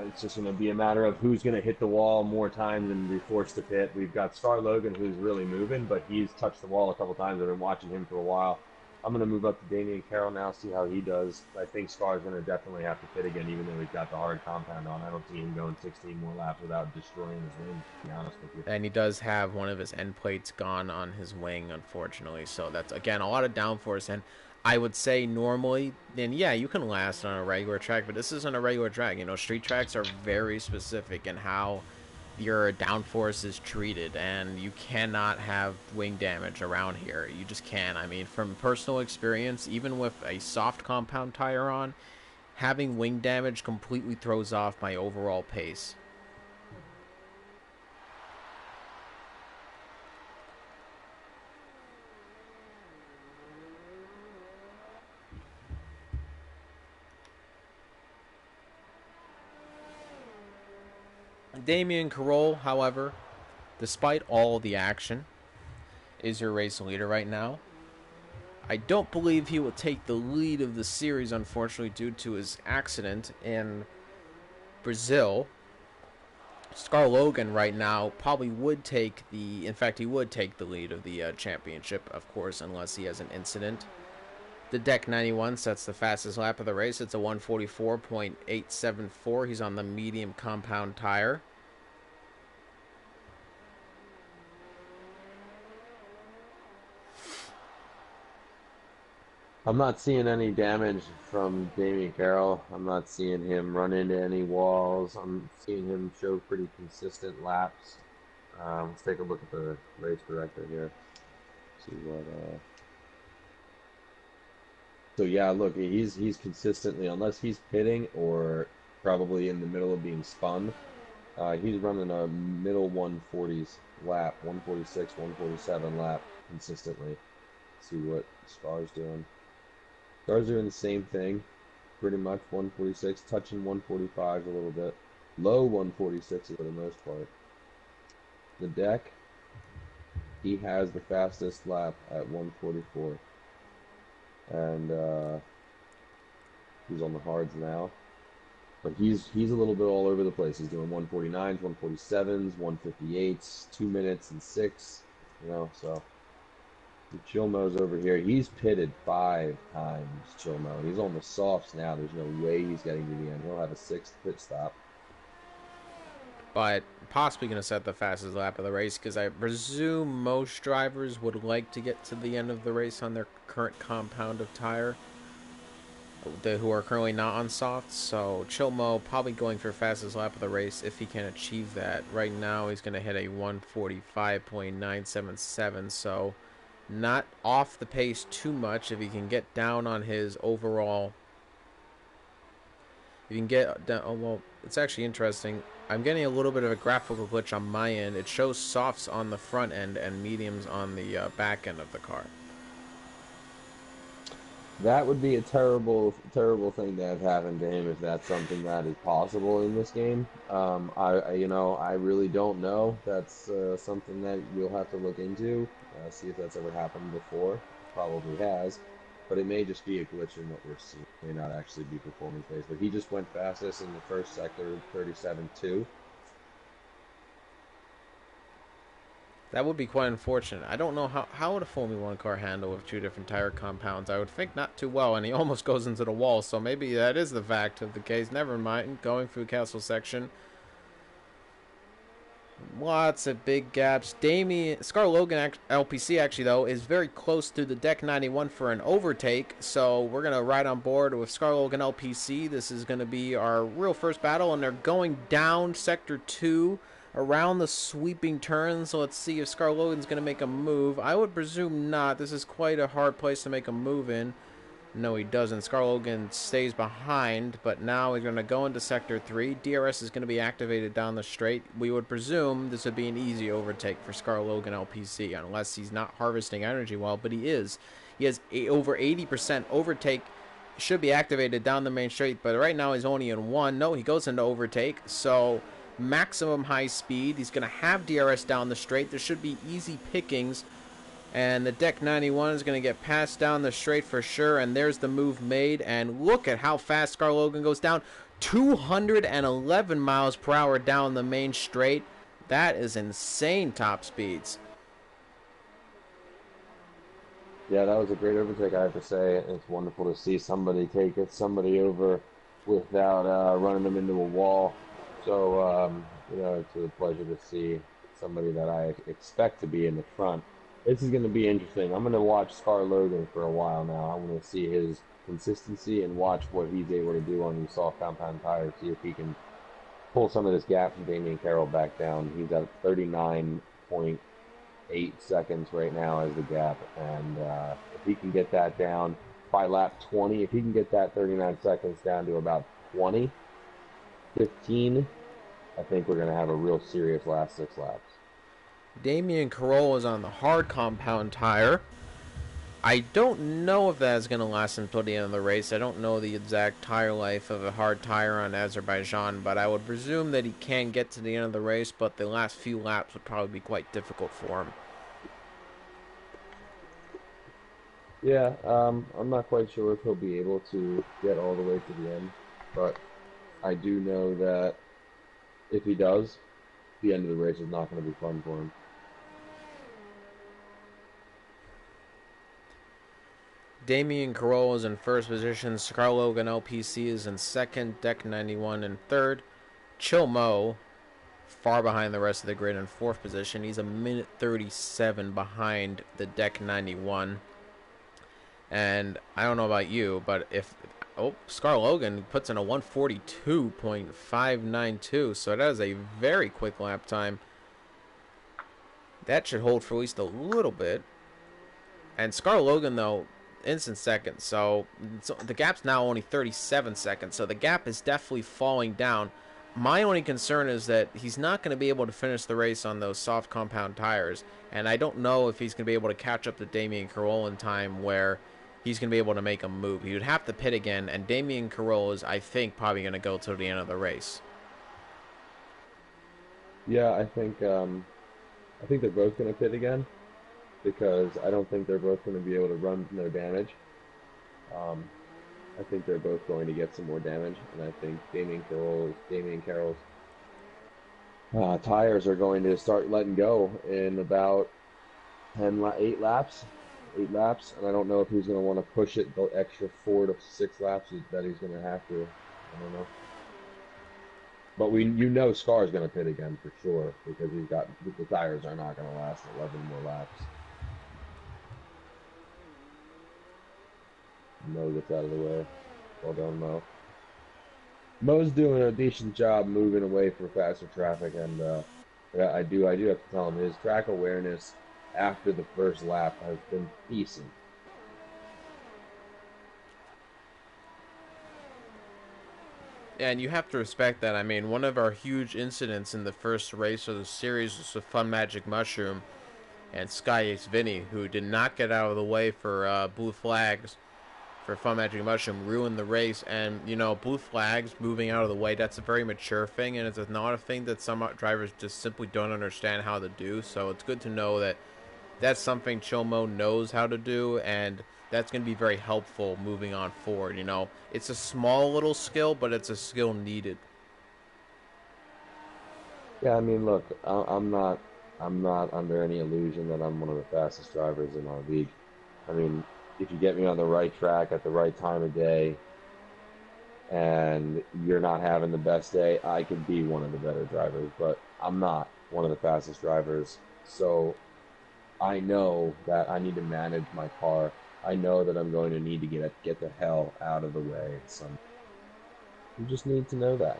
It's just going to be a matter of who's going to hit the wall more times and be forced to pit. We've got Star Logan, who's really moving, but he's touched the wall a couple times. I've been watching him for a while. I'm going to move up to Damian Carroll now, see how he does. I think Scar's going to definitely have to pit again, even though he's got the hard compound on. I don't see him going 16 more laps without destroying his wing, to be honest with you. And he does have one of his end plates gone on his wing, unfortunately. So that's, again, a lot of downforce. And I would say normally, then yeah, you can last on a regular track, but this isn't a regular track. Street tracks are very specific in how your downforce is treated, and you cannot have wing damage around here. You just can't. I mean, from personal experience, even with a soft compound tire on, having wing damage completely throws off my overall pace. Damian Carroll, however, despite all the action, is your race leader right now. I don't believe he will take the lead of the series, unfortunately, due to his accident in Brazil. Scar Logan right now probably would take the, in fact, he would take the lead of the championship, of course, unless he has an incident. The Deck 91 sets the fastest lap of the race. It's a 144.874. He's on the medium compound tire. I'm not seeing any damage from Damien Carroll. I'm not seeing him run into any walls. I'm seeing him show pretty consistent laps. Let's take a look at the race director here. See what. So yeah, look, he's consistently, unless he's pitting or probably in the middle of being spun, he's running a middle 140s lap, 146, 147 lap consistently. See what Scar's doing. Scar's doing the same thing, pretty much 146, touching 145 a little bit, low 146s for the most part. The Deck, he has the fastest lap at 144, and he's on the hards now. But he's a little bit all over the place. He's doing 149s, 147s, 158s, 2 minutes and 6, you know, so. Chilmo's over here. He's pitted 5 times, Chilmo. He's on the softs now. There's no way he's getting to the end. He'll have a 6th pit stop. But possibly going to set the fastest lap of the race, because I presume most drivers would like to get to the end of the race on their current compound of tire, who are currently not on softs. So Chilmo probably going for fastest lap of the race if he can achieve that. Right now he's going to hit a 145.977, so not off the pace too much. If he can get down on his overall, you can get down. Oh, well, it's actually interesting. I'm getting a little bit of a graphical glitch on my end. It shows softs on the front end and mediums on the back end of the car. That would be a terrible, terrible thing to have happened to him if that's something that is possible in this game. I really don't know. That's something that we'll have to look into, see if that's ever happened before. It probably has, but it may just be a glitch in what we're seeing. It may not actually be performance-based. But he just went fastest in the first sector, 37.2. That would be quite unfortunate. I don't know how would a Formula 1 car handle with 2 different tire compounds. I would think not too well, and he almost goes into the wall, so maybe that is the fact of the case. Never mind. Going through Castle section. Lots of big gaps. Scar Logan LPC actually, though, is very close to the Deck 91 for an overtake, so we're going to ride on board with Scar Logan LPC. This is going to be our real first battle, and they're going down Sector 2 around the sweeping turn, so let's see if Scar Logan's going to make a move. I would presume not. This is quite a hard place to make a move in. No, he doesn't. Scar Logan stays behind, but now he's going to go into Sector 3. DRS is going to be activated down the straight. We would presume this would be an easy overtake for Scar Logan LPC, unless he's not harvesting energy well, but he is. He has over 80% overtake. Should be activated down the main straight, but right now he's only in 1. No, he goes into overtake, so maximum high speed. He's going to have DRS down the straight. There should be easy pickings, and the Deck 91 is going to get passed down the straight for sure, and there's the move made, and look at how fast Scar Logan goes down. 211 miles per hour down the main straight. That is insane top speeds. Yeah, that was a great overtake, I have to say. It's wonderful to see somebody take somebody over without running them into a wall. So, it's a pleasure to see somebody that I expect to be in the front. This is going to be interesting. I'm going to watch Scar Logan for a while now. I want to see his consistency and watch what he's able to do on these soft compound tires, see if he can pull some of this gap from Damien Carroll back down. He's at 39.8 seconds right now as the gap, and if he can get that down by lap 20, if he can get that 39 seconds down to about 20, 15, I think we're going to have a real serious last 6 laps. Damien Carroll is on the hard compound tire. I don't know if that's going to last until the end of the race. I don't know the exact tire life of a hard tire on Azerbaijan, but I would presume that he can get to the end of the race, but the last few laps would probably be quite difficult for him. Yeah, I'm not quite sure if he'll be able to get all the way to the end, but I do know that if he does, the end of the race is not going to be fun for him. Damian Carroll is in first position. Scar Logan LPC is in second. Deck 91 in third. Chill Mo, far behind the rest of the grid, in fourth position. He's a minute 37 behind the Deck 91. And I don't know about you, but if Scar Logan puts in a 142.592, so that is a very quick lap time. That should hold for at least a little bit. And Scar Logan, though, instant second, so the gap's now only 37 seconds, so the gap is definitely falling down. My only concern is that he's not going to be able to finish the race on those soft compound tires, and I don't know if he's going to be able to catch up to Damian Carroll in time where he's going to be able to make a move. He would have to pit again, and Damian Carroll is, I think, probably going to go to the end of the race. Yeah, I think they're both going to pit again because I don't think they're both going to be able to run no damage. Um, I think they're both going to get some more damage, and I think Damian Carroll's tires are going to start letting go in about 8 laps. 8 laps, and I don't know if he's going to want to push it the extra 4 to 6 laps that he's going to have to. I don't know. But Scar is going to pit again for sure because the tires are not going to last 11 more laps. Mo gets out of the way. Well done, Mo. Mo's doing a decent job moving away from faster traffic, and I do have to tell him his track awareness after the first lap has been decent. And you have to respect that. I mean, one of our huge incidents in the first race of the series was with Fun Magic Mushroom and Sky Ace Vinny, who did not get out of the way for blue flags for Fun Magic Mushroom, ruined the race. And, blue flags, moving out of the way, that's a very mature thing, and it's not a thing that some drivers just simply don't understand how to do. So it's good to know that that's something Chomo knows how to do, and that's going to be very helpful moving on forward. It's a small little skill, but it's a skill needed. Yeah, I mean, look, I'm not under any illusion that I'm one of the fastest drivers in our league. I mean, if you get me on the right track at the right time of day, and you're not having the best day, I could be one of the better drivers, but I'm not one of the fastest drivers. So I know that I need to manage my car. I know that I'm going to need to get the hell out of the way. You just need to know that.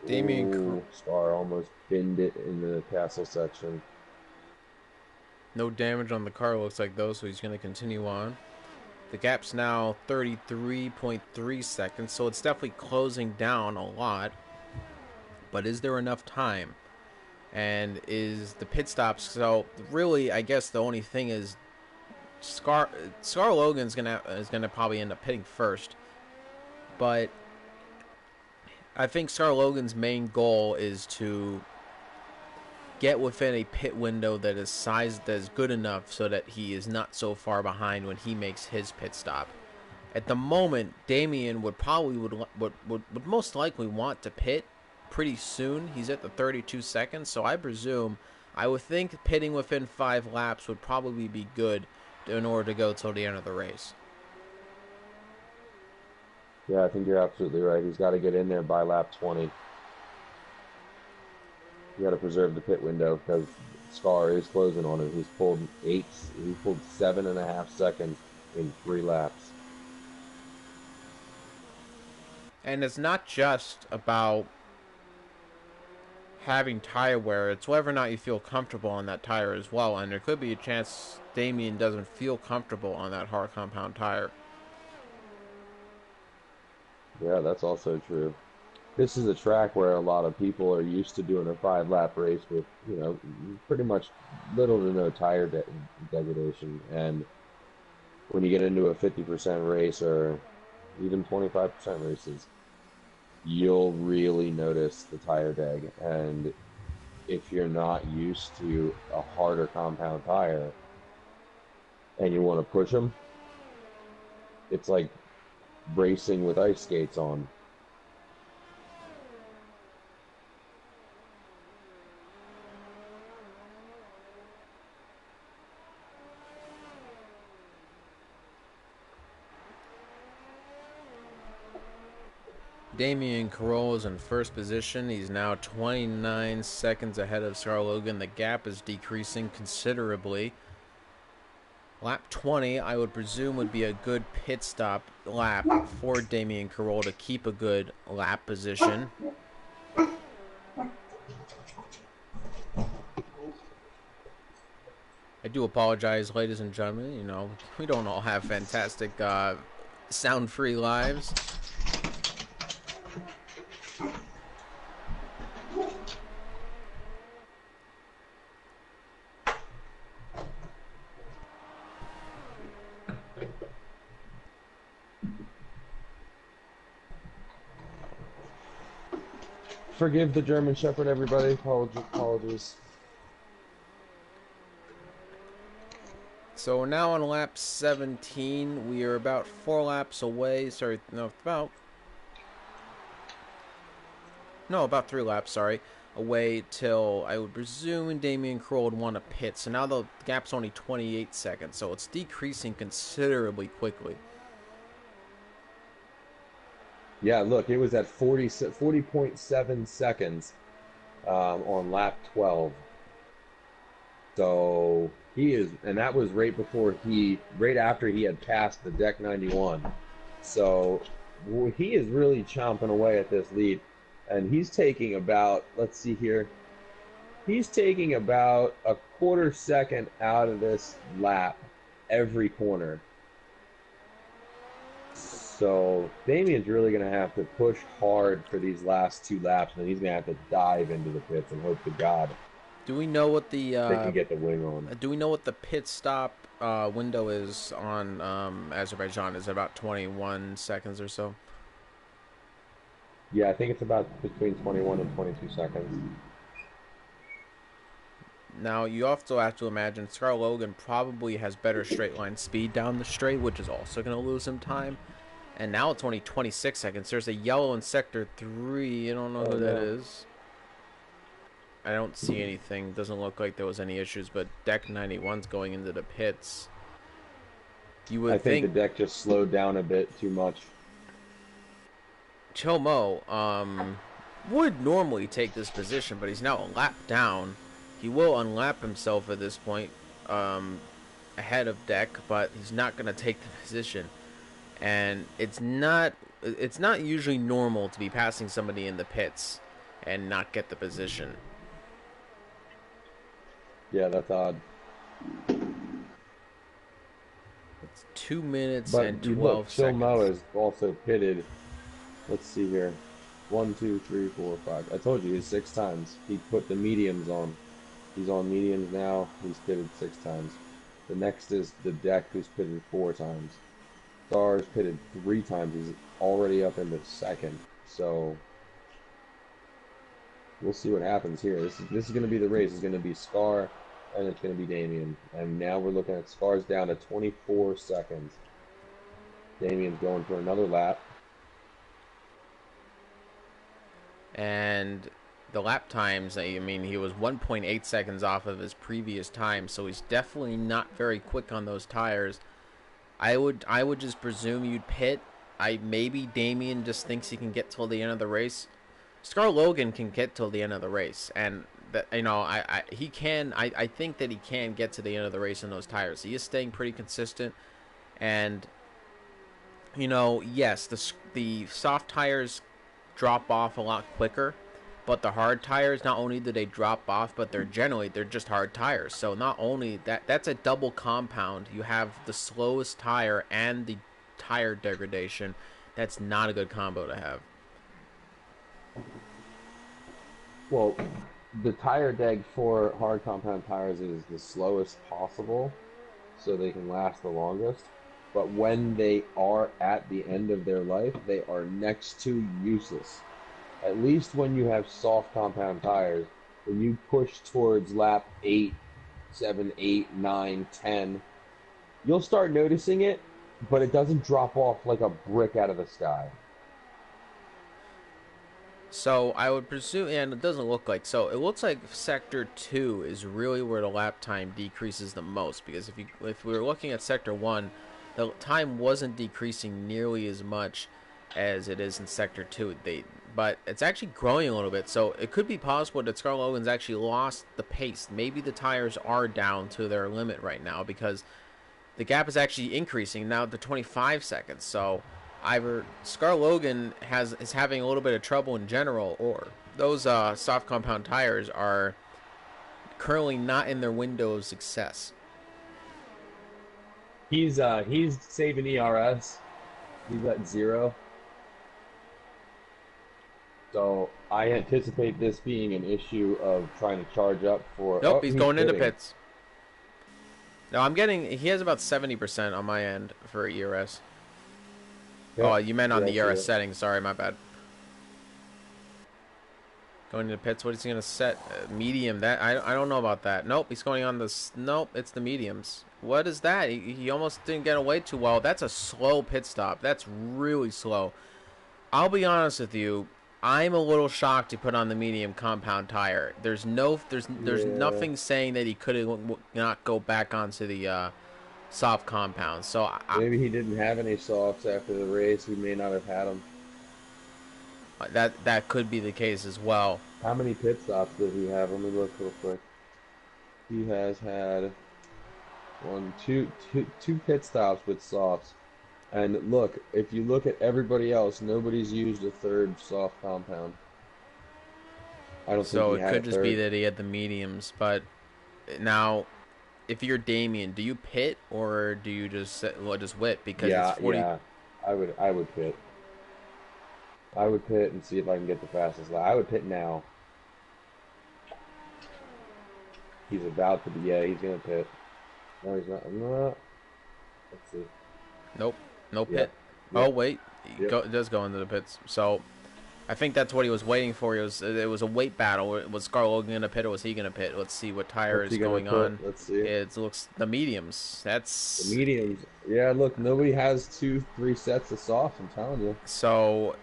Damian Scar almost binned it in the castle section. No damage on the car, looks like, though, so he's going to continue on. The gap's now 33.3 seconds, so it's definitely closing down a lot. But is there enough time? And is the pit stops? So really, I guess the only thing is Scar Logan's gonna probably end up pitting first, but I think Scar Logan's main goal is to get within a pit window that is sized that is good enough so that he is not so far behind when he makes his pit stop. At the moment, Damian would most likely want to pit pretty soon. He's at the 32 seconds, so I would think pitting within 5 laps would probably be good in order to go till the end of the race. Yeah, I think you're absolutely right. He's got to get in there by lap 20. You got to preserve the pit window because Scar is closing on him. He's pulled 7.5 seconds in 3 laps. And it's not just about having tire wear, it's whether or not you feel comfortable on that tire as well, and there could be a chance Damian doesn't feel comfortable on that hard compound tire. Yeah, that's also true. This is a track where a lot of people are used to doing a 5-lap race with, pretty much little to no tire degradation, and when you get into a 50% race or even 25% races, you'll really notice the tire deg, and if you're not used to a harder compound tire and you want to push them, it's like racing with ice skates on. Damian Carroll is in first position. He's now 29 seconds ahead of Scar Logan. The gap is decreasing considerably. Lap 20, I would presume, would be a good pit stop lap for Damian Carroll to keep a good lap position. I do apologize, ladies and gentlemen. You know, we don't all have fantastic sound-free lives. Forgive the German Shepherd, everybody. Apologies. So we're now on lap 17. We are about 4 laps away. About 3 laps, away till I would presume Damian Carroll would want to pit. So now the gap's only 28 seconds. So it's decreasing considerably quickly. Yeah, look, it was at 40.7 seconds on lap 12. So he is, and that was right after he had passed the deck 91. So he is really chomping away at this lead. And he's taking about, let's see here, he's taking about a quarter second out of this lap every corner. So Damian's really going to have to push hard for these last 2 laps, and he's going to have to dive into the pits and hope to God Do we know what the they can get the wing on. Do we know what the pit stop window is on Azerbaijan? Is it about 21 seconds or so? Yeah, I think it's about between 21 and 22 seconds. Now, you also have to imagine Scar Logan probably has better straight line speed down the straight, which is also going to lose him time. And now it's only 26 seconds. There's a yellow in Sector 3. I don't know who that is. I don't see anything. Doesn't look like there was any issues, but deck 91's going into the pits. I think the deck just slowed down a bit too much. Chomo would normally take this position, but he's now a lap down. He will unlap himself at this point ahead of deck, but he's not going to take the position. And it's not usually normal to be passing somebody in the pits and not get the position. Yeah, that's odd. It's 2 minutes and 12 seconds. Chomo is also pitted. Let's see here. 1, 2, 3, 4, 5. I told you, he's 6 times. He put the mediums on. He's on mediums now. He's pitted 6 times. The next is the deck, who's pitted 4 times. Star's pitted 3 times. He's already up into second. So we'll see what happens here. This is going to be the race. It's going to be Scar, and it's going to be Damian. And now we're looking at Scar's down to 24 seconds. Damian's going for another lap. And the lap times, I mean, he was 1.8 seconds off of his previous time, so he's definitely not very quick on those tires. I would just presume you'd pit. Maybe Damian just thinks he can get till the end of the race. Scar Logan can get till the end of the race, and that, you know, he can. I think that he can get to the end of the race in those tires. He is staying pretty consistent, and you know, yes, the soft tires drop off a lot quicker, but the hard tires, not only do they drop off, but they're just hard tires. So not only that's a double compound. You have the slowest tire and the tire degradation. That's not a good combo to have. Well, the tire deg for hard compound tires is the slowest possible, so they can last the longest. But when they are at the end of their life, they are next to useless. At least when you have soft compound tires, when you push towards lap 8, 7, 8, 9, 10, you'll start noticing it, but it doesn't drop off like a brick out of the sky. So I would presume, and it doesn't look like, so it looks like sector 2 is really where the lap time decreases the most, because if we were looking at sector 1, the time wasn't decreasing nearly as much as it is in sector 2. But it's actually growing a little bit, so it could be possible that Scarlett Logan's actually lost the pace. Maybe the tires are down to their limit right now, because the gap is actually increasing now to 25 seconds. So either Scarlett Logan is having a little bit of trouble in general, or those soft compound tires are currently not in their window of success. He's saving ERS. He's at 0. So I anticipate this being an issue of trying to charge up for. Nope, Oh, he's going pitting. into pits. No, he has about 70% on my end for ERS. Yep. Oh, you meant on the ERS it. settings. Sorry, my bad. Going into pits. What is he going to set? Medium. That I don't know about that. Nope, he's going on this. Nope, it's the mediums. What is that? He almost didn't get away too well. That's a slow pit stop. That's really slow. I'll be honest with you. I'm a little shocked he put on the medium compound tire. There's nothing saying that he could not go back onto the soft compound. So maybe he didn't have any softs after the race. He may not have had them. That could be the case as well. How many pit stops does he have? Let me look real quick. He has had two pit stops with softs. And look, if you look at everybody else, nobody's used a third soft compound. I don't So think he it had could a just third. be that he had the mediums. But now, if you're Damien, do you pit or do you just whip? Because it's 40. Yeah, I would pit. I would pit and see if I can get the fastest lap. I would pit now. He's about to be. Yeah, he's gonna pit. No, he's not. Let's see. Nope. No Yep. pit. Yep. Oh wait, Yep. it does go into the pits. So I think that's what he was waiting for. It was a weight battle. Was Scarlett Logan gonna pit or was he gonna pit? Let's see what tire What's is he gonna going pit? on. Let's see. It looks the mediums. That's The mediums. Yeah, look, nobody has 2-3 sets of softs. I'm telling you. so.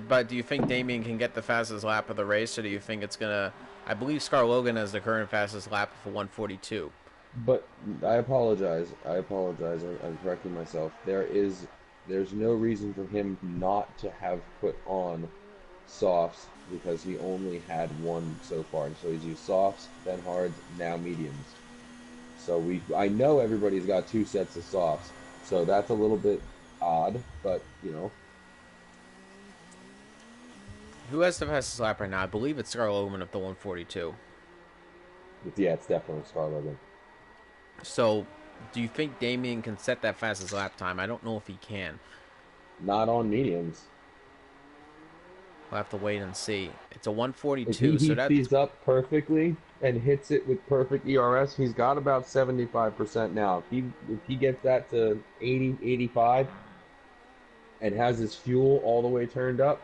But do you think Damien can get the fastest lap of the race, or do you think it's gonna? I believe Scarlett Logan has the current fastest lap for 1:42. But I apologize. I'm correcting myself. There's no reason for him not to have put on softs because he only had one so far. And so he's used softs, then hards, now mediums. So I know everybody's got 2 sets of softs. So that's a little bit odd, but Who has the fastest lap right now? I believe it's Scarlett Logan of the 1:42. yeah, it's definitely Scarlett Logan. So, do you think Damien can set that fastest lap time? I don't know if he can. Not on mediums. We'll have to wait and see. It's a 1:42, If he so heats that's these up perfectly and hits it with perfect ERS, he's got about 75% now. If he gets that to 80, 85, and has his fuel all the way turned up,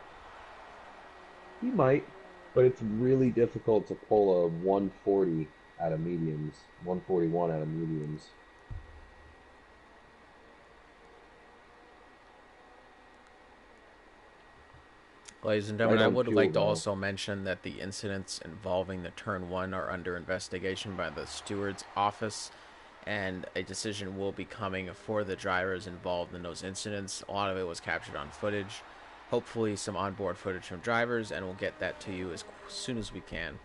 he might. But it's really difficult to pull a 140 out of mediums, 141 out of mediums. Ladies and gentlemen, Right I on would fuel, like to though. also mention that the incidents involving the Turn 1 are under investigation by the steward's office, and a decision will be coming for the drivers involved in those incidents. A lot of it was captured on footage. Hopefully some onboard footage from drivers, and we'll get that to you as soon as we can.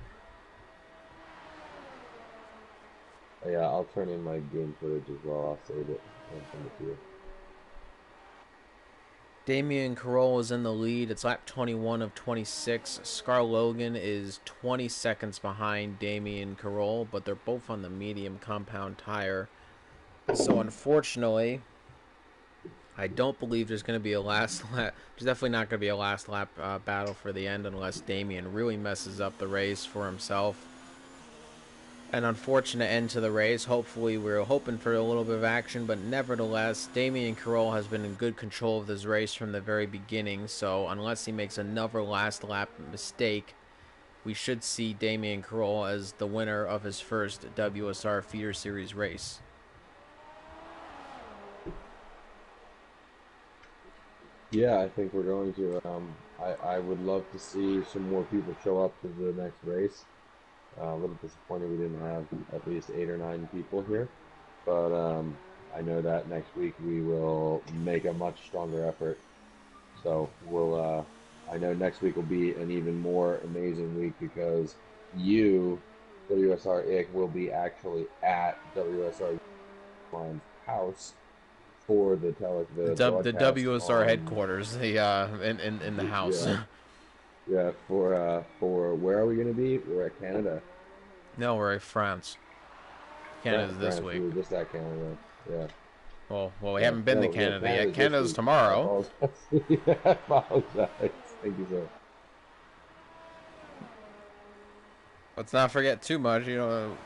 Yeah, I'll turn in my game footage as well. I'll save it and send it to you. Damien Carroll is in the lead. It's lap 21 of 26. Scarlett Logan is 20 seconds behind Damien Carroll, but they're both on the medium compound tire. So unfortunately, I don't believe there's going to be a last lap. There's definitely not going to be a last lap battle for the end unless Damien really messes up the race for himself. An unfortunate end to the race. Hopefully, we're hoping for a little bit of action, but nevertheless, Damien Carroll has been in good control of this race from the very beginning, so unless he makes another last lap mistake, we should see Damien Carroll as the winner of his first WSR Feeder Series race. Yeah, I think we're going to. I would love to see some more people show up to the next race. A little disappointed we didn't have at least 8 or 9 people here, but I know that next week we will make a much stronger effort. So we'll. I know next week will be an even more amazing week because you, WSR IC, will be actually at WSR Line's house for the The broadcast WSR on. headquarters, the in the house. Yeah, yeah. For where are we going to be? We're at Canada. No, we're in France. Canada's this France. We week. were just at Canada. Yeah. Well, we Yeah. haven't been to No, Canada yet. Canada's this Canada's week. I tomorrow. apologize. I apologize. Thank you, sir. Let's not forget too much, you know.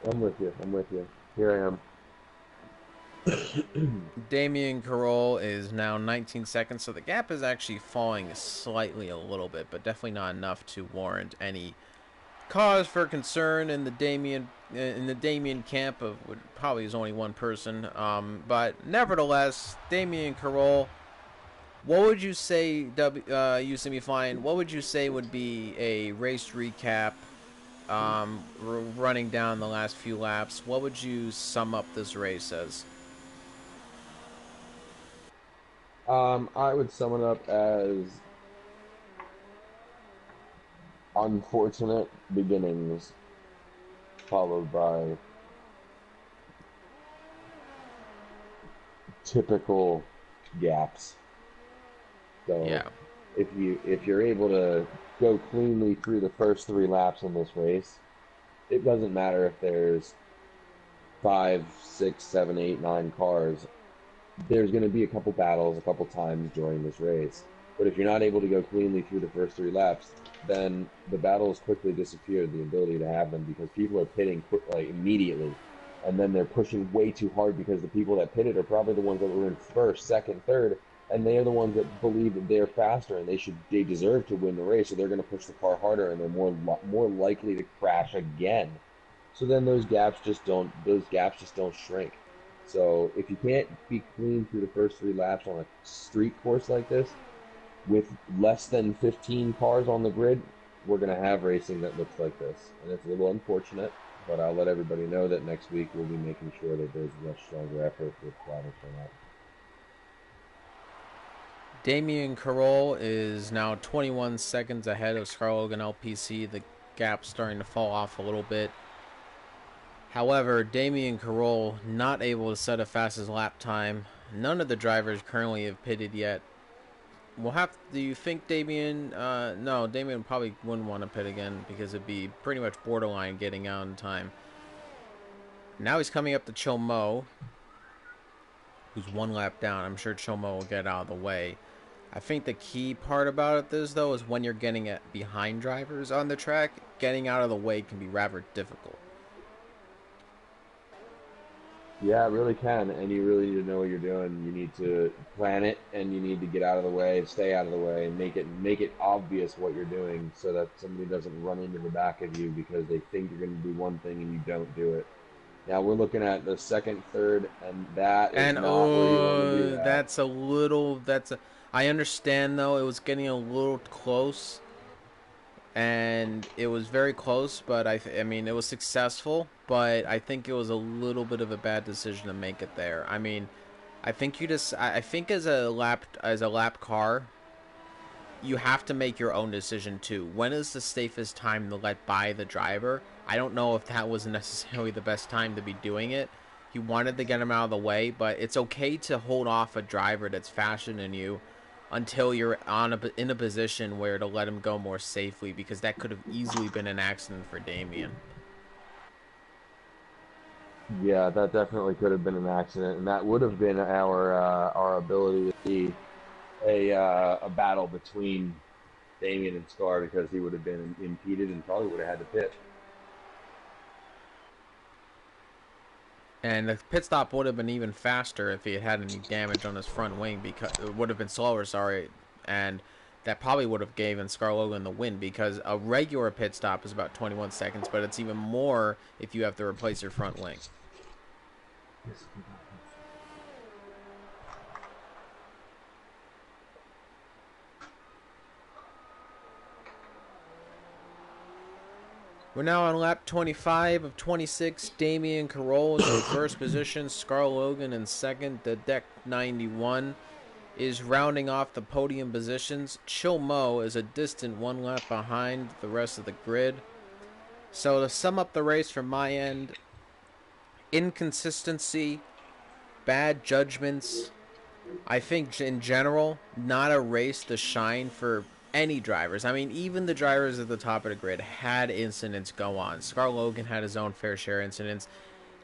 I'm with you. I'm with you. Here I am. Damien Carroll is now 19 seconds, so the gap is actually falling slightly a little bit, but definitely not enough to warrant any cause for concern in the Damien camp of what probably is only one person. But nevertheless, Damien Carroll, what would you say, you semi-fine, what would you say would be a race recap, running down the last few laps? What would you sum up this race as? I would sum it up as unfortunate beginnings followed by typical gaps. So Yeah. if you're able to go cleanly through the first 3 laps in this race, it doesn't matter if there's 5, 6, 7, 8, 9 cars. There's going to be a couple battles a couple times during this race. But if you're not able to go cleanly through the first 3 laps, then the battles quickly disappear, the ability to have them, because people are pitting like immediately. And then they're pushing way too hard because the people that pitted are probably the ones that were in first, second, third, and they are the ones that believe that they're faster and they deserve to win the race, so they're going to push the car harder and they're more likely to crash again. So then those gaps just don't shrink. So if you can't be clean through the first 3 laps on a street course like this, with less than 15 cars on the grid, we're going to have racing that looks like this. And it's a little unfortunate, but I'll let everybody know that next week we'll be making sure that there's a much stronger effort with drivers for that. Damien Carroll is now 21 seconds ahead of Scarlogan LPC. The gap's starting to fall off a little bit. However, Damien Carroll not able to set a fastest lap time. None of the drivers currently have pitted yet. Do you think Damien? No, Damien probably wouldn't want to pit again because it'd be pretty much borderline getting out in time. Now he's coming up to Chomo, who's 1 lap down. I'm sure Chomo will get out of the way. I think the key part about this, though, is when you're getting behind drivers on the track, getting out of the way can be rather difficult. Yeah, it really can, and you really need to know what you're doing. You need to plan it, and you need to get out of the way, stay out of the way, and make it obvious what you're doing, so that somebody doesn't run into the back of you because they think you're going to do one thing and you don't do it. Now we're looking at the second, third, and that is not where you want to do that. I understand, though, it was getting a little close. And it was very close, but I mean, it was successful, but I think it was a little bit of a bad decision to make it there. I mean, I think as a lap car, you have to make your own decision too. When is the safest time to let by the driver? I don't know if that was necessarily the best time to be doing it. He wanted to get him out of the way, but it's okay to hold off a driver that's faster than you until you're in a position where to let him go more safely, because that could have easily been an accident for Damien. Yeah, that definitely could have been an accident, and that would have been our ability to see a battle between Damien and Scar, because he would have been impeded and probably would have had to pit. And the pit stop would have been even faster if he had any damage on his front wing, because it would have been slower, sorry. And that probably would have given Scar Logan the win, because a regular pit stop is about 21 seconds, but it's even more if you have to replace your front wing. We're now on lap 25 of 26. Damien Carroll is in first position. Scar Logan in second. The Deck 91 is rounding off the podium positions. Chill Mo is a distant 1 lap behind the rest of the grid. So to sum up the race from my end, inconsistency, bad judgments. I think in general, not a race to shine for any drivers. I mean, even the drivers at the top of the grid had incidents go on. Scar Logan had his own fair share of incidents.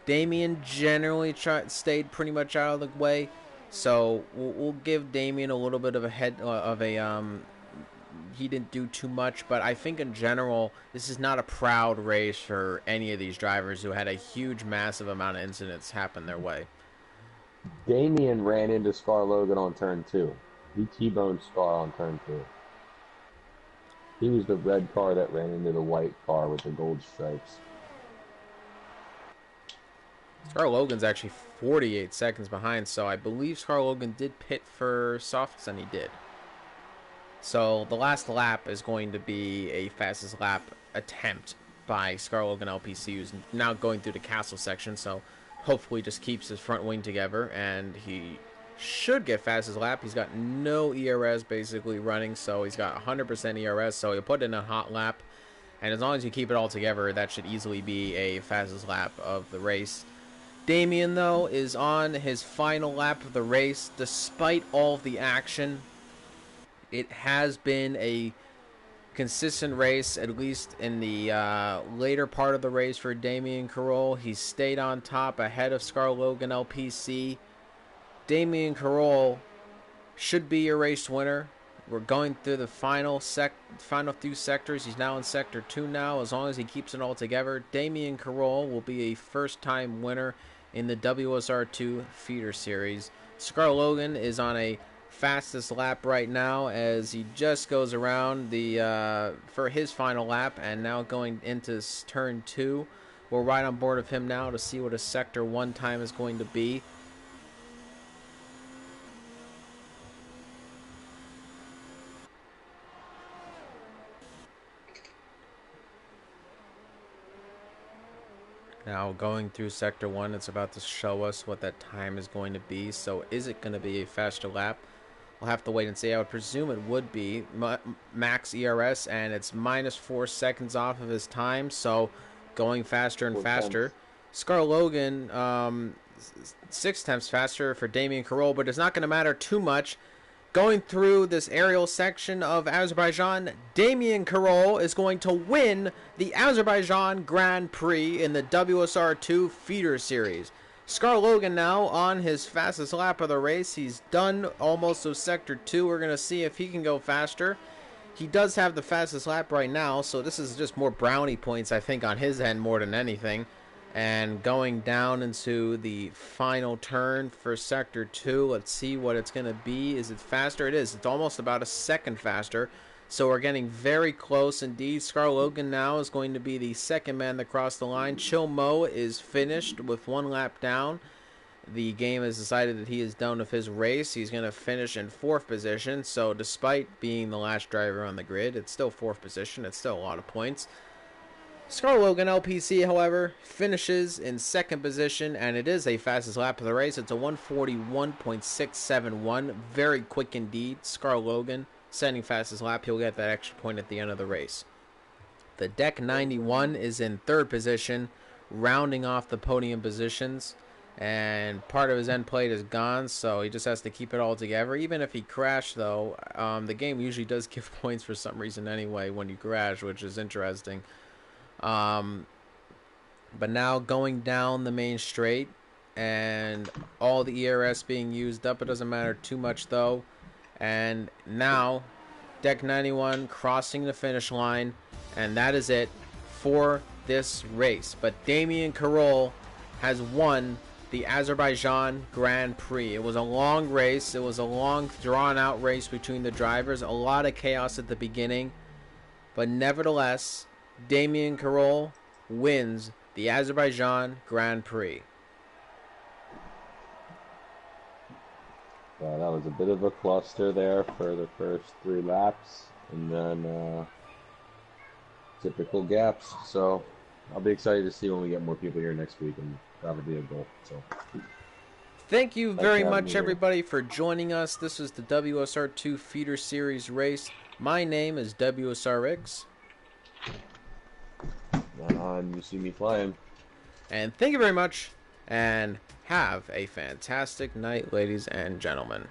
Damien generally stayed pretty much out of the way, so we'll give Damien a little bit of a he didn't do too much, but I think in general, this is not a proud race for any of these drivers who had a huge, massive amount of incidents happen their way. Damien ran into Scar Logan on turn 2. He T-boned Scar on turn 2. He was the red car that ran into the white car with the gold stripes. Scar Logan's actually 48 seconds behind, so I believe Scar Logan did pit for softs, and he did. So the last lap is going to be a fastest lap attempt by Scar Logan LPC, who's now going through the castle section, so hopefully just keeps his front wing together, and he should get fastest lap. He's got no ERS basically running, so he's got 100% ERS, so he'll put in a hot lap, and as long as you keep it all together, that should easily be a fastest lap of the race. Damien, though, is on his final lap of the race. Despite all of the action, it has been a consistent race, at least in the later part of the race for Damien Carroll. He stayed on top ahead of Scar Logan LPC. Damien Carroll should be your race winner. We're going through the final few sectors. He's now in Sector 2 now. As long as he keeps it all together, Damien Carroll will be a first-time winner in the WSR2 feeder series. Scar Logan is on a fastest lap right now as he just goes around the for his final lap, and now going into turn 2. We're right on board of him now to see what his Sector 1 time is going to be. Now going through Sector 1, it's about to show us what that time is going to be. So is it going to be a faster lap? We'll have to wait and see. I would presume it would be max ERS, and it's -4 seconds off of his time, so going faster and faster. Scar Logan, 6 times faster for Damien Carroll, but it's not going to matter too much. Going through this aerial section of Azerbaijan, Damien Carroll is going to win the Azerbaijan Grand Prix in the WSR2 feeder series. Scar Logan now on his fastest lap of the race. He's done almost with Sector 2. We're going to see if he can go faster. He does have the fastest lap right now, so this is just more brownie points, I think, on his end more than anything. And going down into the final turn for Sector 2, let's see what it's going to be. Is it faster? It is. It's almost about a second faster. So we're getting very close indeed. Scar Logan now is going to be the second man to cross the line. Chill Mo is finished with 1 lap down. The game has decided that he is done with his race. He's going to finish in 4th position. So despite being the last driver on the grid, it's still 4th position. It's still a lot of points. Scar Logan LPC, however, finishes in 2nd position, and it is a fastest lap of the race. It's a 141.671. Very quick indeed. Scar Logan setting fastest lap. He'll get that extra point at the end of the race. The Deck 91 is in 3rd position, rounding off the podium positions, and part of his end plate is gone, so he just has to keep it all together. Even if he crashed, though, the game usually does give points for some reason anyway when you crash, which is interesting. But now going down the main straight and all the ERS being used up, it doesn't matter too much though. And now Deck 91 crossing the finish line, and that is it for this race. But Damien Carroll has won the Azerbaijan Grand Prix. It was a long race. It was a long, drawn-out race between the drivers. A lot of chaos at the beginning. But nevertheless, Damien Carroll wins the Azerbaijan Grand Prix. Yeah, that was a bit of a cluster there for the first 3 laps. And then typical gaps. So I'll be excited to see when we get more people here next week, and that'll be a goal. So thank you very much, everybody, for joining us. This is the WSR2 Feeder Series race. My name is WSRX. And you see me flying. And thank you very much, and have a fantastic night, ladies and gentlemen.